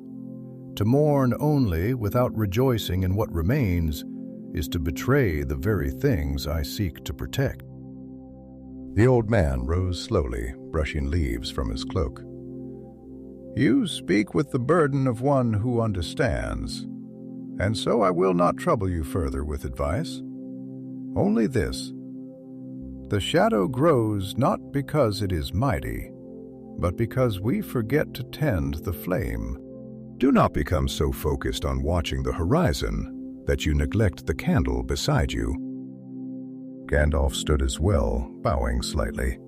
To mourn only without rejoicing in what remains is to betray the very things I seek to protect." The old man rose slowly, brushing leaves from his cloak. "You speak with the burden of one who understands, and so I will not trouble you further with advice. Only this: the shadow grows not because it is mighty, but because we forget to tend the flame. Do not become so focused on watching the horizon that you neglect the candle beside you." Gandalf stood as well, bowing slightly.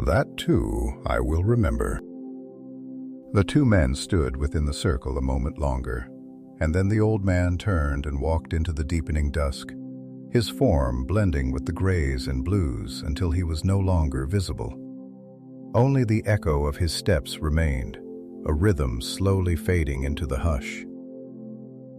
"That too I will remember." The two men stood within the circle a moment longer, and then the old man turned and walked into the deepening dusk, his form blending with the grays and blues until he was no longer visible. Only the echo of his steps remained, a rhythm slowly fading into the hush.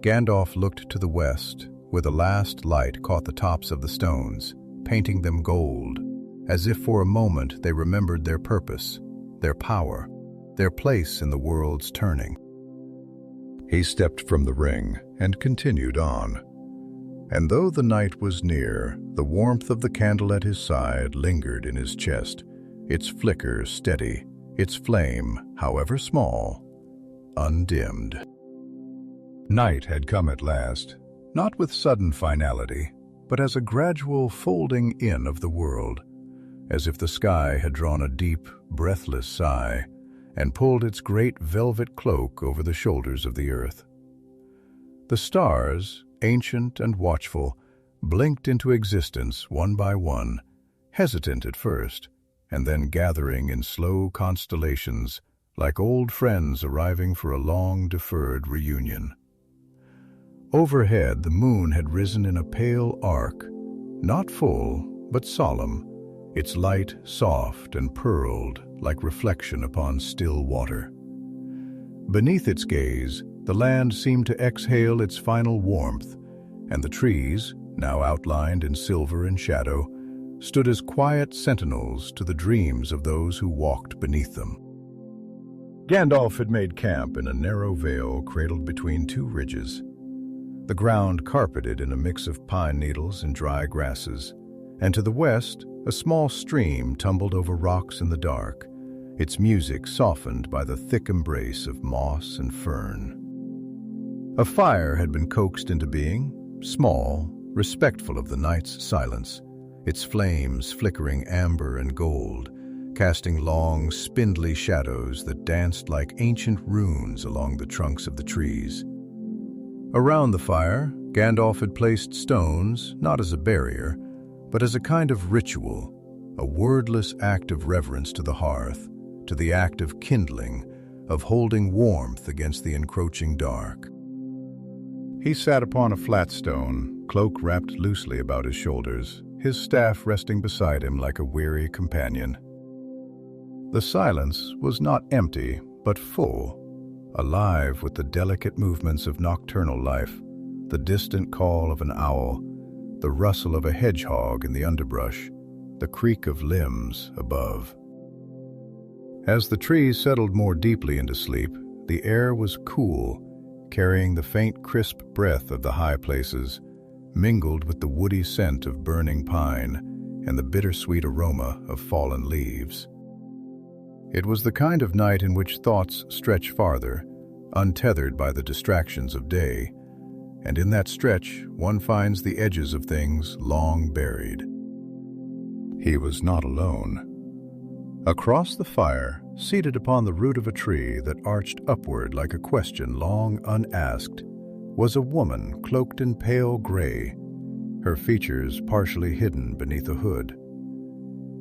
Gandalf looked to the west, where the last light caught the tops of the stones, painting them gold, as if for a moment they remembered their purpose, their power, their place in the world's turning. He stepped from the ring and continued on. And though the night was near, the warmth of the candle at his side lingered in his chest, its flicker steady, its flame, however small, undimmed. Night had come at last, not with sudden finality, but as a gradual folding in of the world, as if the sky had drawn a deep, breathless sigh and pulled its great velvet cloak over the shoulders of the earth. The stars, ancient and watchful, blinked into existence one by one, hesitant at first, and then gathering in slow constellations like old friends arriving for a long-deferred reunion. Overhead, the moon had risen in a pale arc, not full, but solemn, its light soft and pearled like reflection upon still water. Beneath its gaze, the land seemed to exhale its final warmth, and the trees, now outlined in silver and shadow, stood as quiet sentinels to the dreams of those who walked beneath them. Gandalf had made camp in a narrow vale cradled between two ridges, the ground carpeted in a mix of pine needles and dry grasses, and to the west, a small stream tumbled over rocks in the dark, its music softened by the thick embrace of moss and fern. A fire had been coaxed into being, small, respectful of the night's silence, its flames flickering amber and gold, casting long, spindly shadows that danced like ancient runes along the trunks of the trees. Around the fire, Gandalf had placed stones, not as a barrier, but as a kind of ritual, a wordless act of reverence to the hearth, to the act of kindling, of holding warmth against the encroaching dark. He sat upon a flat stone, cloak wrapped loosely about his shoulders, his staff resting beside him like a weary companion. The silence was not empty, but full, alive with the delicate movements of nocturnal life, the distant call of an owl, the rustle of a hedgehog in the underbrush, the creak of limbs above. As the trees settled more deeply into sleep, the air was cool, carrying the faint crisp breath of the high places, mingled with the woody scent of burning pine and the bittersweet aroma of fallen leaves. It was the kind of night in which thoughts stretch farther, untethered by the distractions of day, and in that stretch one finds the edges of things long buried. He was not alone. Across the fire, seated upon the root of a tree that arched upward like a question long unasked, was a woman cloaked in pale gray, her features partially hidden beneath a hood.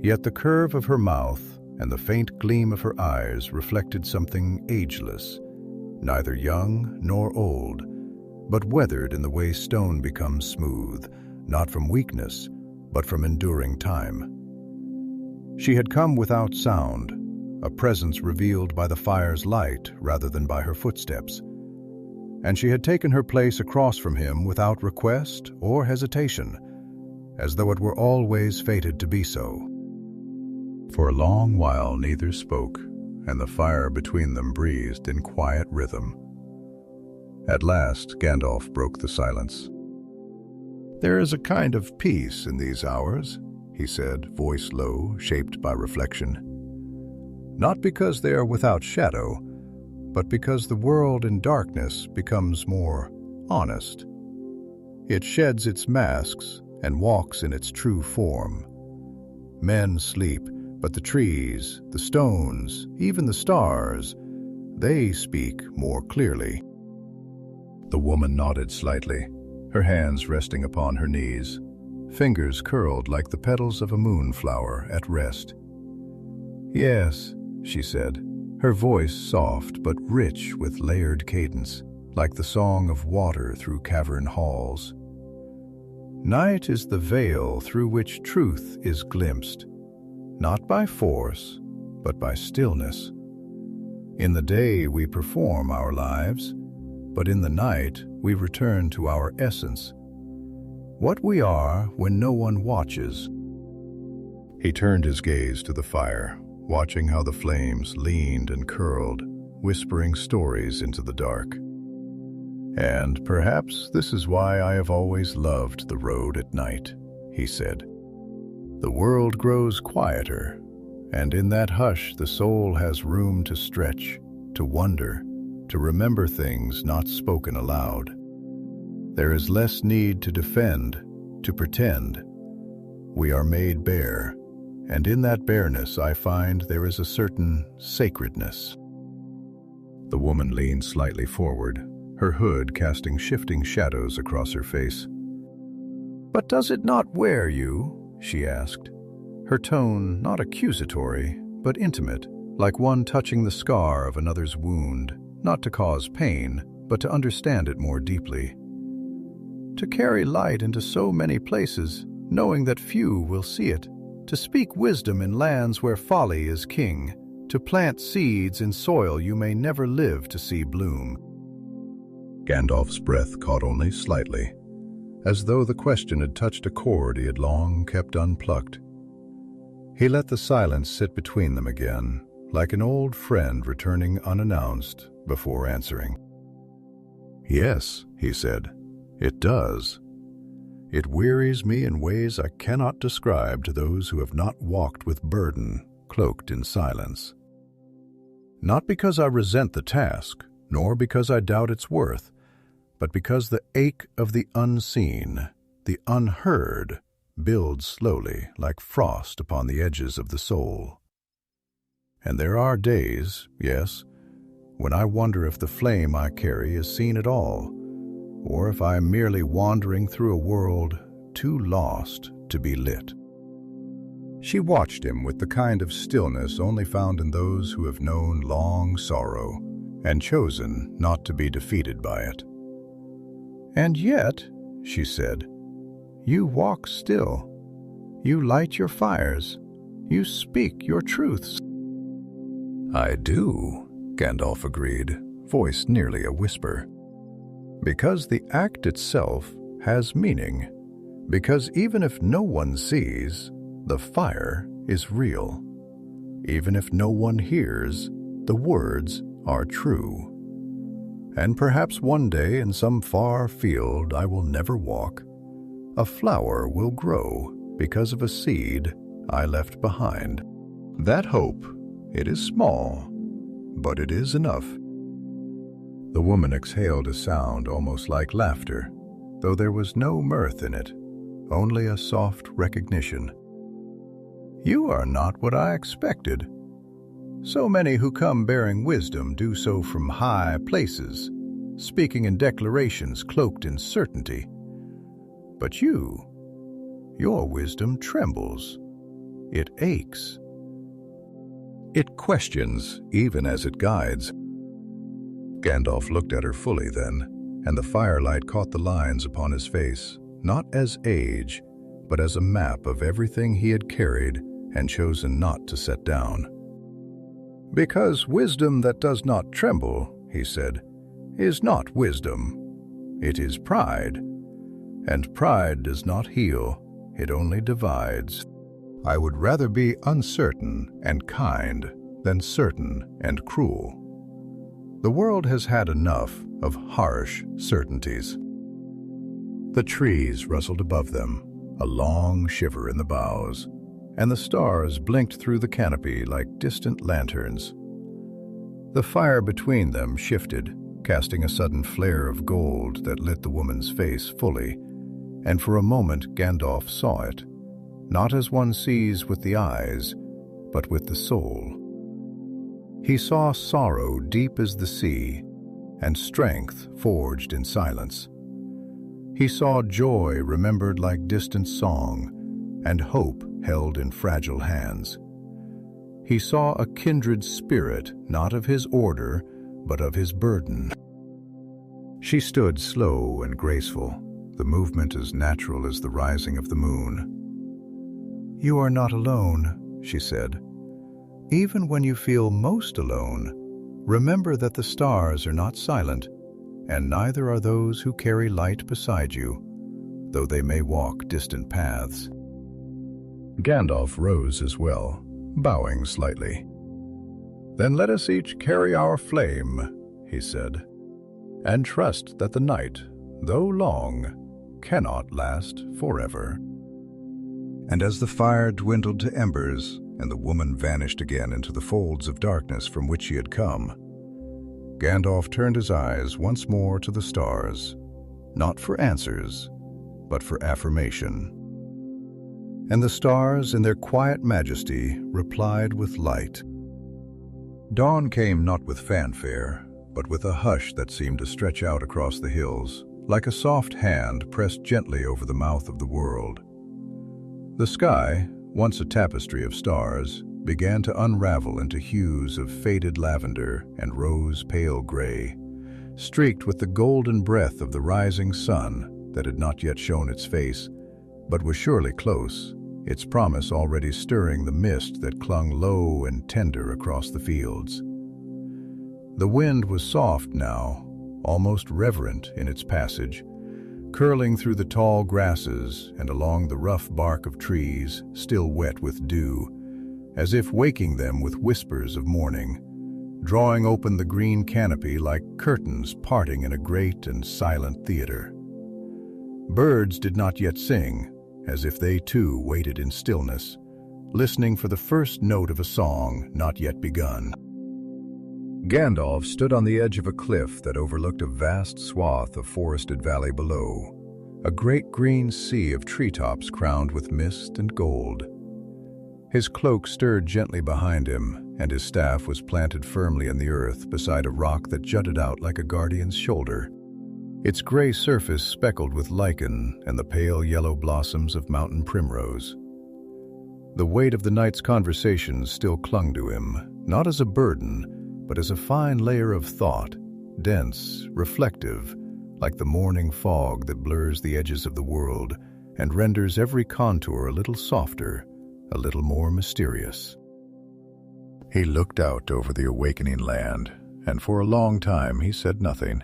Yet the curve of her mouth and the faint gleam of her eyes reflected something ageless, neither young nor old, but weathered in the way stone becomes smooth, not from weakness, but from enduring time. She had come without sound, a presence revealed by the fire's light rather than by her footsteps, and she had taken her place across from him without request or hesitation, as though it were always fated to be so. For a long while neither spoke, and the fire between them breathed in quiet rhythm. At last Gandalf broke the silence. "There is a kind of peace in these hours," he said, voice low, shaped by reflection. "Not because they are without shadow, but because the world in darkness becomes more honest. It sheds its masks and walks in its true form. Men sleep, but the trees, the stones, even the stars, they speak more clearly." The woman nodded slightly, her hands resting upon her knees, fingers curled like the petals of a moonflower at rest. "Yes," she said, her voice soft but rich with layered cadence, like the song of water through cavern halls. "Night is the veil through which truth is glimpsed, not by force, but by stillness. In the day we perform our lives, but in the night we return to our essence, what we are when no one watches." He turned his gaze to the fire, watching how the flames leaned and curled, whispering stories into the dark. "And perhaps this is why I have always loved the road at night," he said. "The world grows quieter, and in that hush the soul has room to stretch, to wonder, to remember things not spoken aloud. There is less need to defend, to pretend. We are made bare, and in that bareness I find there is a certain sacredness. The woman leaned slightly forward, her hood casting shifting shadows across her face. "But does it not wear you?" she asked, her tone not accusatory, but intimate, like one touching the scar of another's wound, not to cause pain, but to understand it more deeply. To carry light into so many places, knowing that few will see it, to speak wisdom in lands where folly is king, to plant seeds in soil you may never live to see bloom. Gandalf's breath caught only slightly, as though the question had touched a chord he had long kept unplucked. He let the silence sit between them again, like an old friend returning unannounced before answering. "Yes," he said, "it does. It wearies me in ways I cannot describe to those who have not walked with burden, cloaked in silence. Not because I resent the task, nor because I doubt its worth, but because the ache of the unseen, the unheard, builds slowly like frost upon the edges of the soul. And there are days, yes, when I wonder if the flame I carry is seen at all, or if I am merely wandering through a world too lost to be lit." She watched him with the kind of stillness only found in those who have known long sorrow and chosen not to be defeated by it. "And yet," she said, "you walk still. You light your fires. You speak your truths." "I do," Gandalf agreed, voice nearly a whisper. "Because the act itself has meaning. Because even if no one sees, the fire is real. Even if no one hears, the words are true. And perhaps one day in some far field I will never walk, a flower will grow because of a seed I left behind. That hope, it is small, but it is enough." The woman exhaled a sound almost like laughter, though there was no mirth in it, only a soft recognition. "You are not what I expected. So many who come bearing wisdom do so from high places, speaking in declarations cloaked in certainty. But your wisdom trembles. It aches. It questions even as it guides." Gandalf looked at her fully then, and the firelight caught the lines upon his face, not as age, but as a map of everything he had carried and chosen not to set down. "Because wisdom that does not tremble," he said, "is not wisdom. It is pride. And pride does not heal, it only divides. I would rather be uncertain and kind than certain and cruel. The world has had enough of harsh certainties." The trees rustled above them, a long shiver in the boughs, and the stars blinked through the canopy like distant lanterns. The fire between them shifted, casting a sudden flare of gold that lit the woman's face fully, and for a moment Gandalf saw it, not as one sees with the eyes, but with the soul. He saw sorrow deep as the sea, and strength forged in silence. He saw joy remembered like distant song, and hope held in fragile hands. He saw a kindred spirit, not of his order, but of his burden. She stood slow and graceful, the movement as natural as the rising of the moon. "You are not alone," she said. "Even when you feel most alone, remember that the stars are not silent, and neither are those who carry light beside you, though they may walk distant paths." Gandalf rose as well, bowing slightly. "Then let us each carry our flame," he said, "and trust that the night, though long, cannot last forever." And as the fire dwindled to embers, and the woman vanished again into the folds of darkness from which she had come, Gandalf turned his eyes once more to the stars, not for answers, but for affirmation. And the stars, in their quiet majesty, replied with light. Dawn came not with fanfare, but with a hush that seemed to stretch out across the hills, like a soft hand pressed gently over the mouth of the world. The sky, once a tapestry of stars, began to unravel into hues of faded lavender and rose-pale gray, streaked with the golden breath of the rising sun that had not yet shown its face, but was surely close, its promise already stirring the mist that clung low and tender across the fields. The wind was soft now, almost reverent in its passage, curling through the tall grasses and along the rough bark of trees still wet with dew, as if waking them with whispers of morning, drawing open the green canopy like curtains parting in a great and silent theater. Birds did not yet sing, as if they too waited in stillness, listening for the first note of a song not yet begun. Gandalf stood on the edge of a cliff that overlooked a vast swath of forested valley below, a great green sea of treetops crowned with mist and gold. His cloak stirred gently behind him, and his staff was planted firmly in the earth beside a rock that jutted out like a guardian's shoulder, its gray surface speckled with lichen and the pale yellow blossoms of mountain primrose. The weight of the night's conversations still clung to him, not as a burden, but as a fine layer of thought, dense, reflective, like the morning fog that blurs the edges of the world and renders every contour a little softer, a little more mysterious. He looked out over the awakening land, and for a long time he said nothing.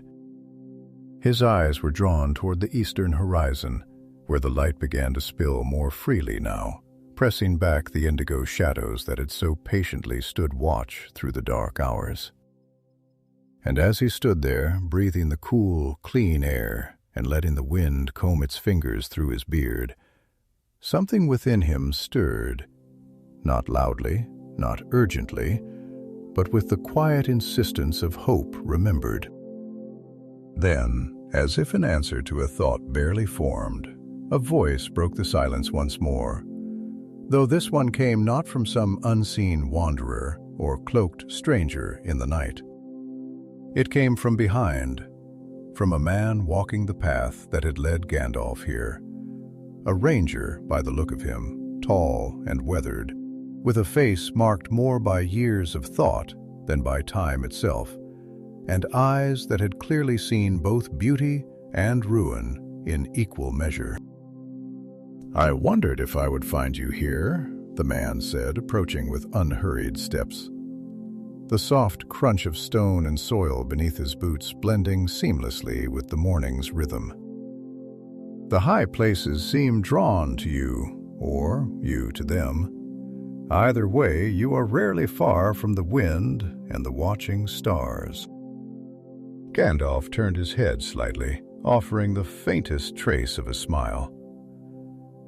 His eyes were drawn toward the eastern horizon, where the light began to spill more freely now, pressing back the indigo shadows that had so patiently stood watch through the dark hours. And as he stood there, breathing the cool, clean air and letting the wind comb its fingers through his beard, something within him stirred, not loudly, not urgently, but with the quiet insistence of hope remembered. Then, as if in answer to a thought barely formed, a voice broke the silence once more, though this one came not from some unseen wanderer or cloaked stranger in the night. It came from behind, from a man walking the path that had led Gandalf here, a ranger by the look of him, tall and weathered, with a face marked more by years of thought than by time itself, and eyes that had clearly seen both beauty and ruin in equal measure. "I wondered if I would find you here," the man said, approaching with unhurried steps, the soft crunch of stone and soil beneath his boots blending seamlessly with the morning's rhythm. "The high places seem drawn to you, or you to them. Either way, you are rarely far from the wind and the watching stars." Gandalf turned his head slightly, offering the faintest trace of a smile.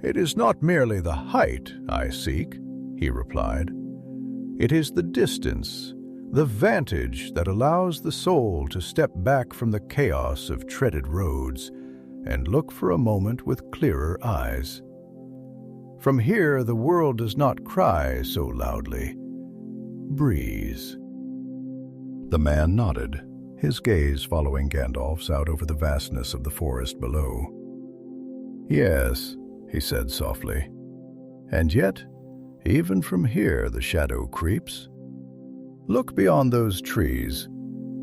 "It is not merely the height I seek," he replied. "It is the distance, the vantage that allows the soul to step back from the chaos of treaded roads and look for a moment with clearer eyes. From here the world does not cry so loudly. Breeze." The man nodded, his gaze following Gandalf's out over the vastness of the forest below. "Yes," he said softly, "and yet, even from here the shadow creeps. Look beyond those trees.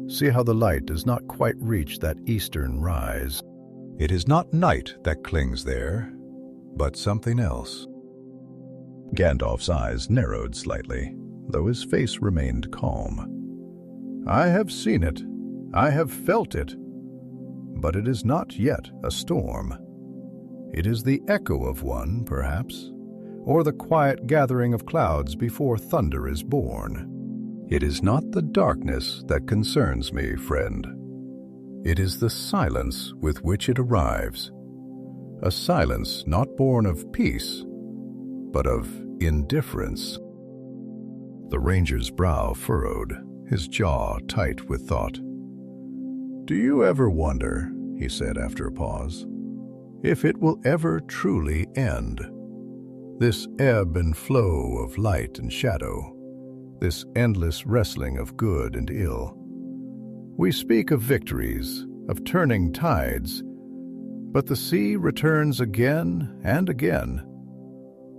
See how the light does not quite reach that eastern rise. It is not night that clings there, but something else." Gandalf's eyes narrowed slightly, though his face remained calm. "I have seen it. I have felt it. But it is not yet a storm. It is the echo of one, perhaps, or the quiet gathering of clouds before thunder is born. It is not the darkness that concerns me, friend. It is the silence with which it arrives. A silence not born of peace, but of indifference." The ranger's brow furrowed, his jaw tight with thought. "Do you ever wonder," he said after a pause, "if it will ever truly end. This ebb and flow of light and shadow, this endless wrestling of good and ill. We speak of victories, of turning tides, but the sea returns again and again.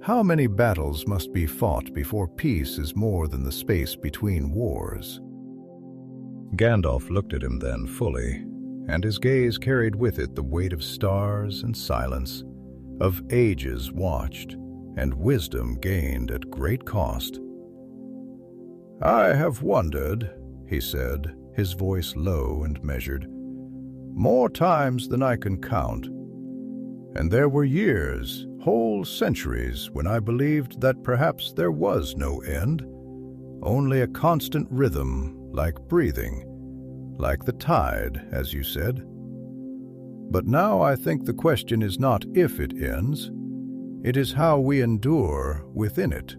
How many battles must be fought before peace is more than the space between wars?" Gandalf looked at him then fully, and his gaze carried with it the weight of stars and silence, of ages watched, and wisdom gained at great cost. "I have wondered," he said, his voice low and measured, "more times than I can count. And there were years, whole centuries, when I believed that perhaps there was no end, only a constant rhythm, like breathing, like the tide, as you said. But now I think the question is not if it ends, it is how we endure within it,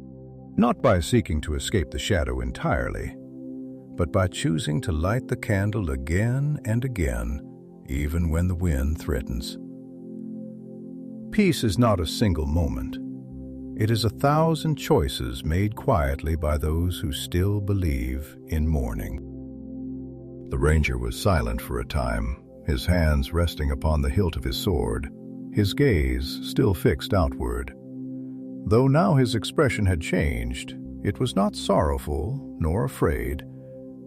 not by seeking to escape the shadow entirely, but by choosing to light the candle again and again, even when the wind threatens. Peace is not a single moment. It is 1,000 choices made quietly by those who still believe in morning." The ranger was silent for a time, his hands resting upon the hilt of his sword, his gaze still fixed outward. Though now his expression had changed, it was not sorrowful nor afraid,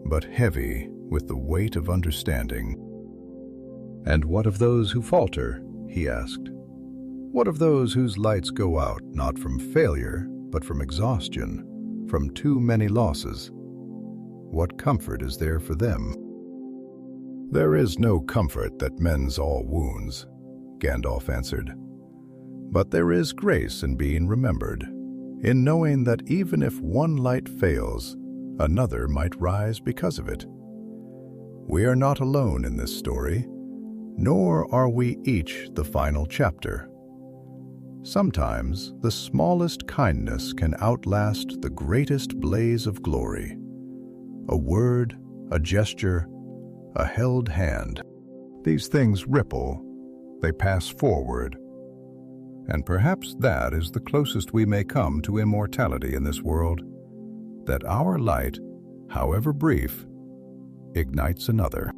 but heavy with the weight of understanding. "And what of those who falter?" he asked. "What of those whose lights go out not from failure, but from exhaustion, from too many losses? What comfort is there for them?" "There is no comfort that mends all wounds," Gandalf answered. "But there is grace in being remembered, in knowing that even if one light fails, another might rise because of it. We are not alone in this story, nor are we each the final chapter. Sometimes the smallest kindness can outlast the greatest blaze of glory. A word, a gesture, a held hand. These things ripple, they pass forward. And perhaps that is the closest we may come to immortality in this world, that our light, however brief, ignites another."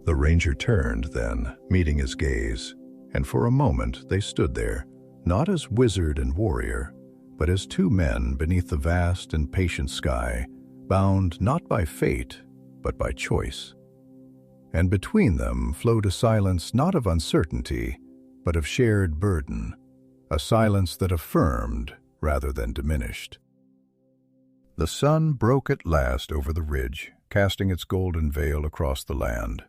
The ranger turned then, meeting his gaze, and for a moment they stood there, not as wizard and warrior, but as two men beneath the vast and patient sky, bound not by fate, but by choice. And between them flowed a silence not of uncertainty, but of shared burden, a silence that affirmed rather than diminished. The sun broke at last over the ridge, casting its golden veil across the land,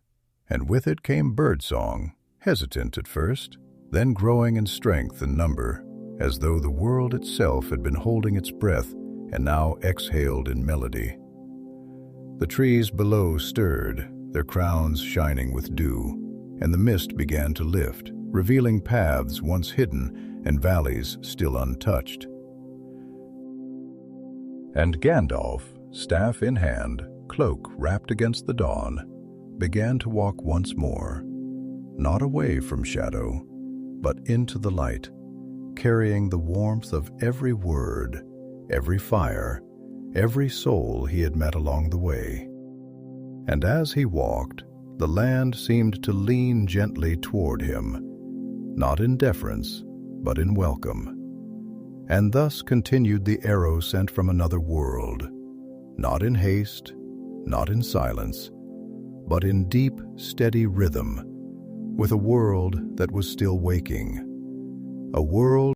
and with it came birdsong, hesitant at first, then growing in strength and number, as though the world itself had been holding its breath and now exhaled in melody. The trees below stirred, their crowns shining with dew, and the mist began to lift, revealing paths once hidden and valleys still untouched. And Gandalf, staff in hand, cloak wrapped against the dawn, began to walk once more, not away from shadow, but into the light, carrying the warmth of every word, every fire, every soul he had met along the way. And as he walked, the land seemed to lean gently toward him, not in deference, but in welcome. And thus continued the arrow sent from another world, not in haste, not in silence, but in deep, steady rhythm, with a world that was still waking, a world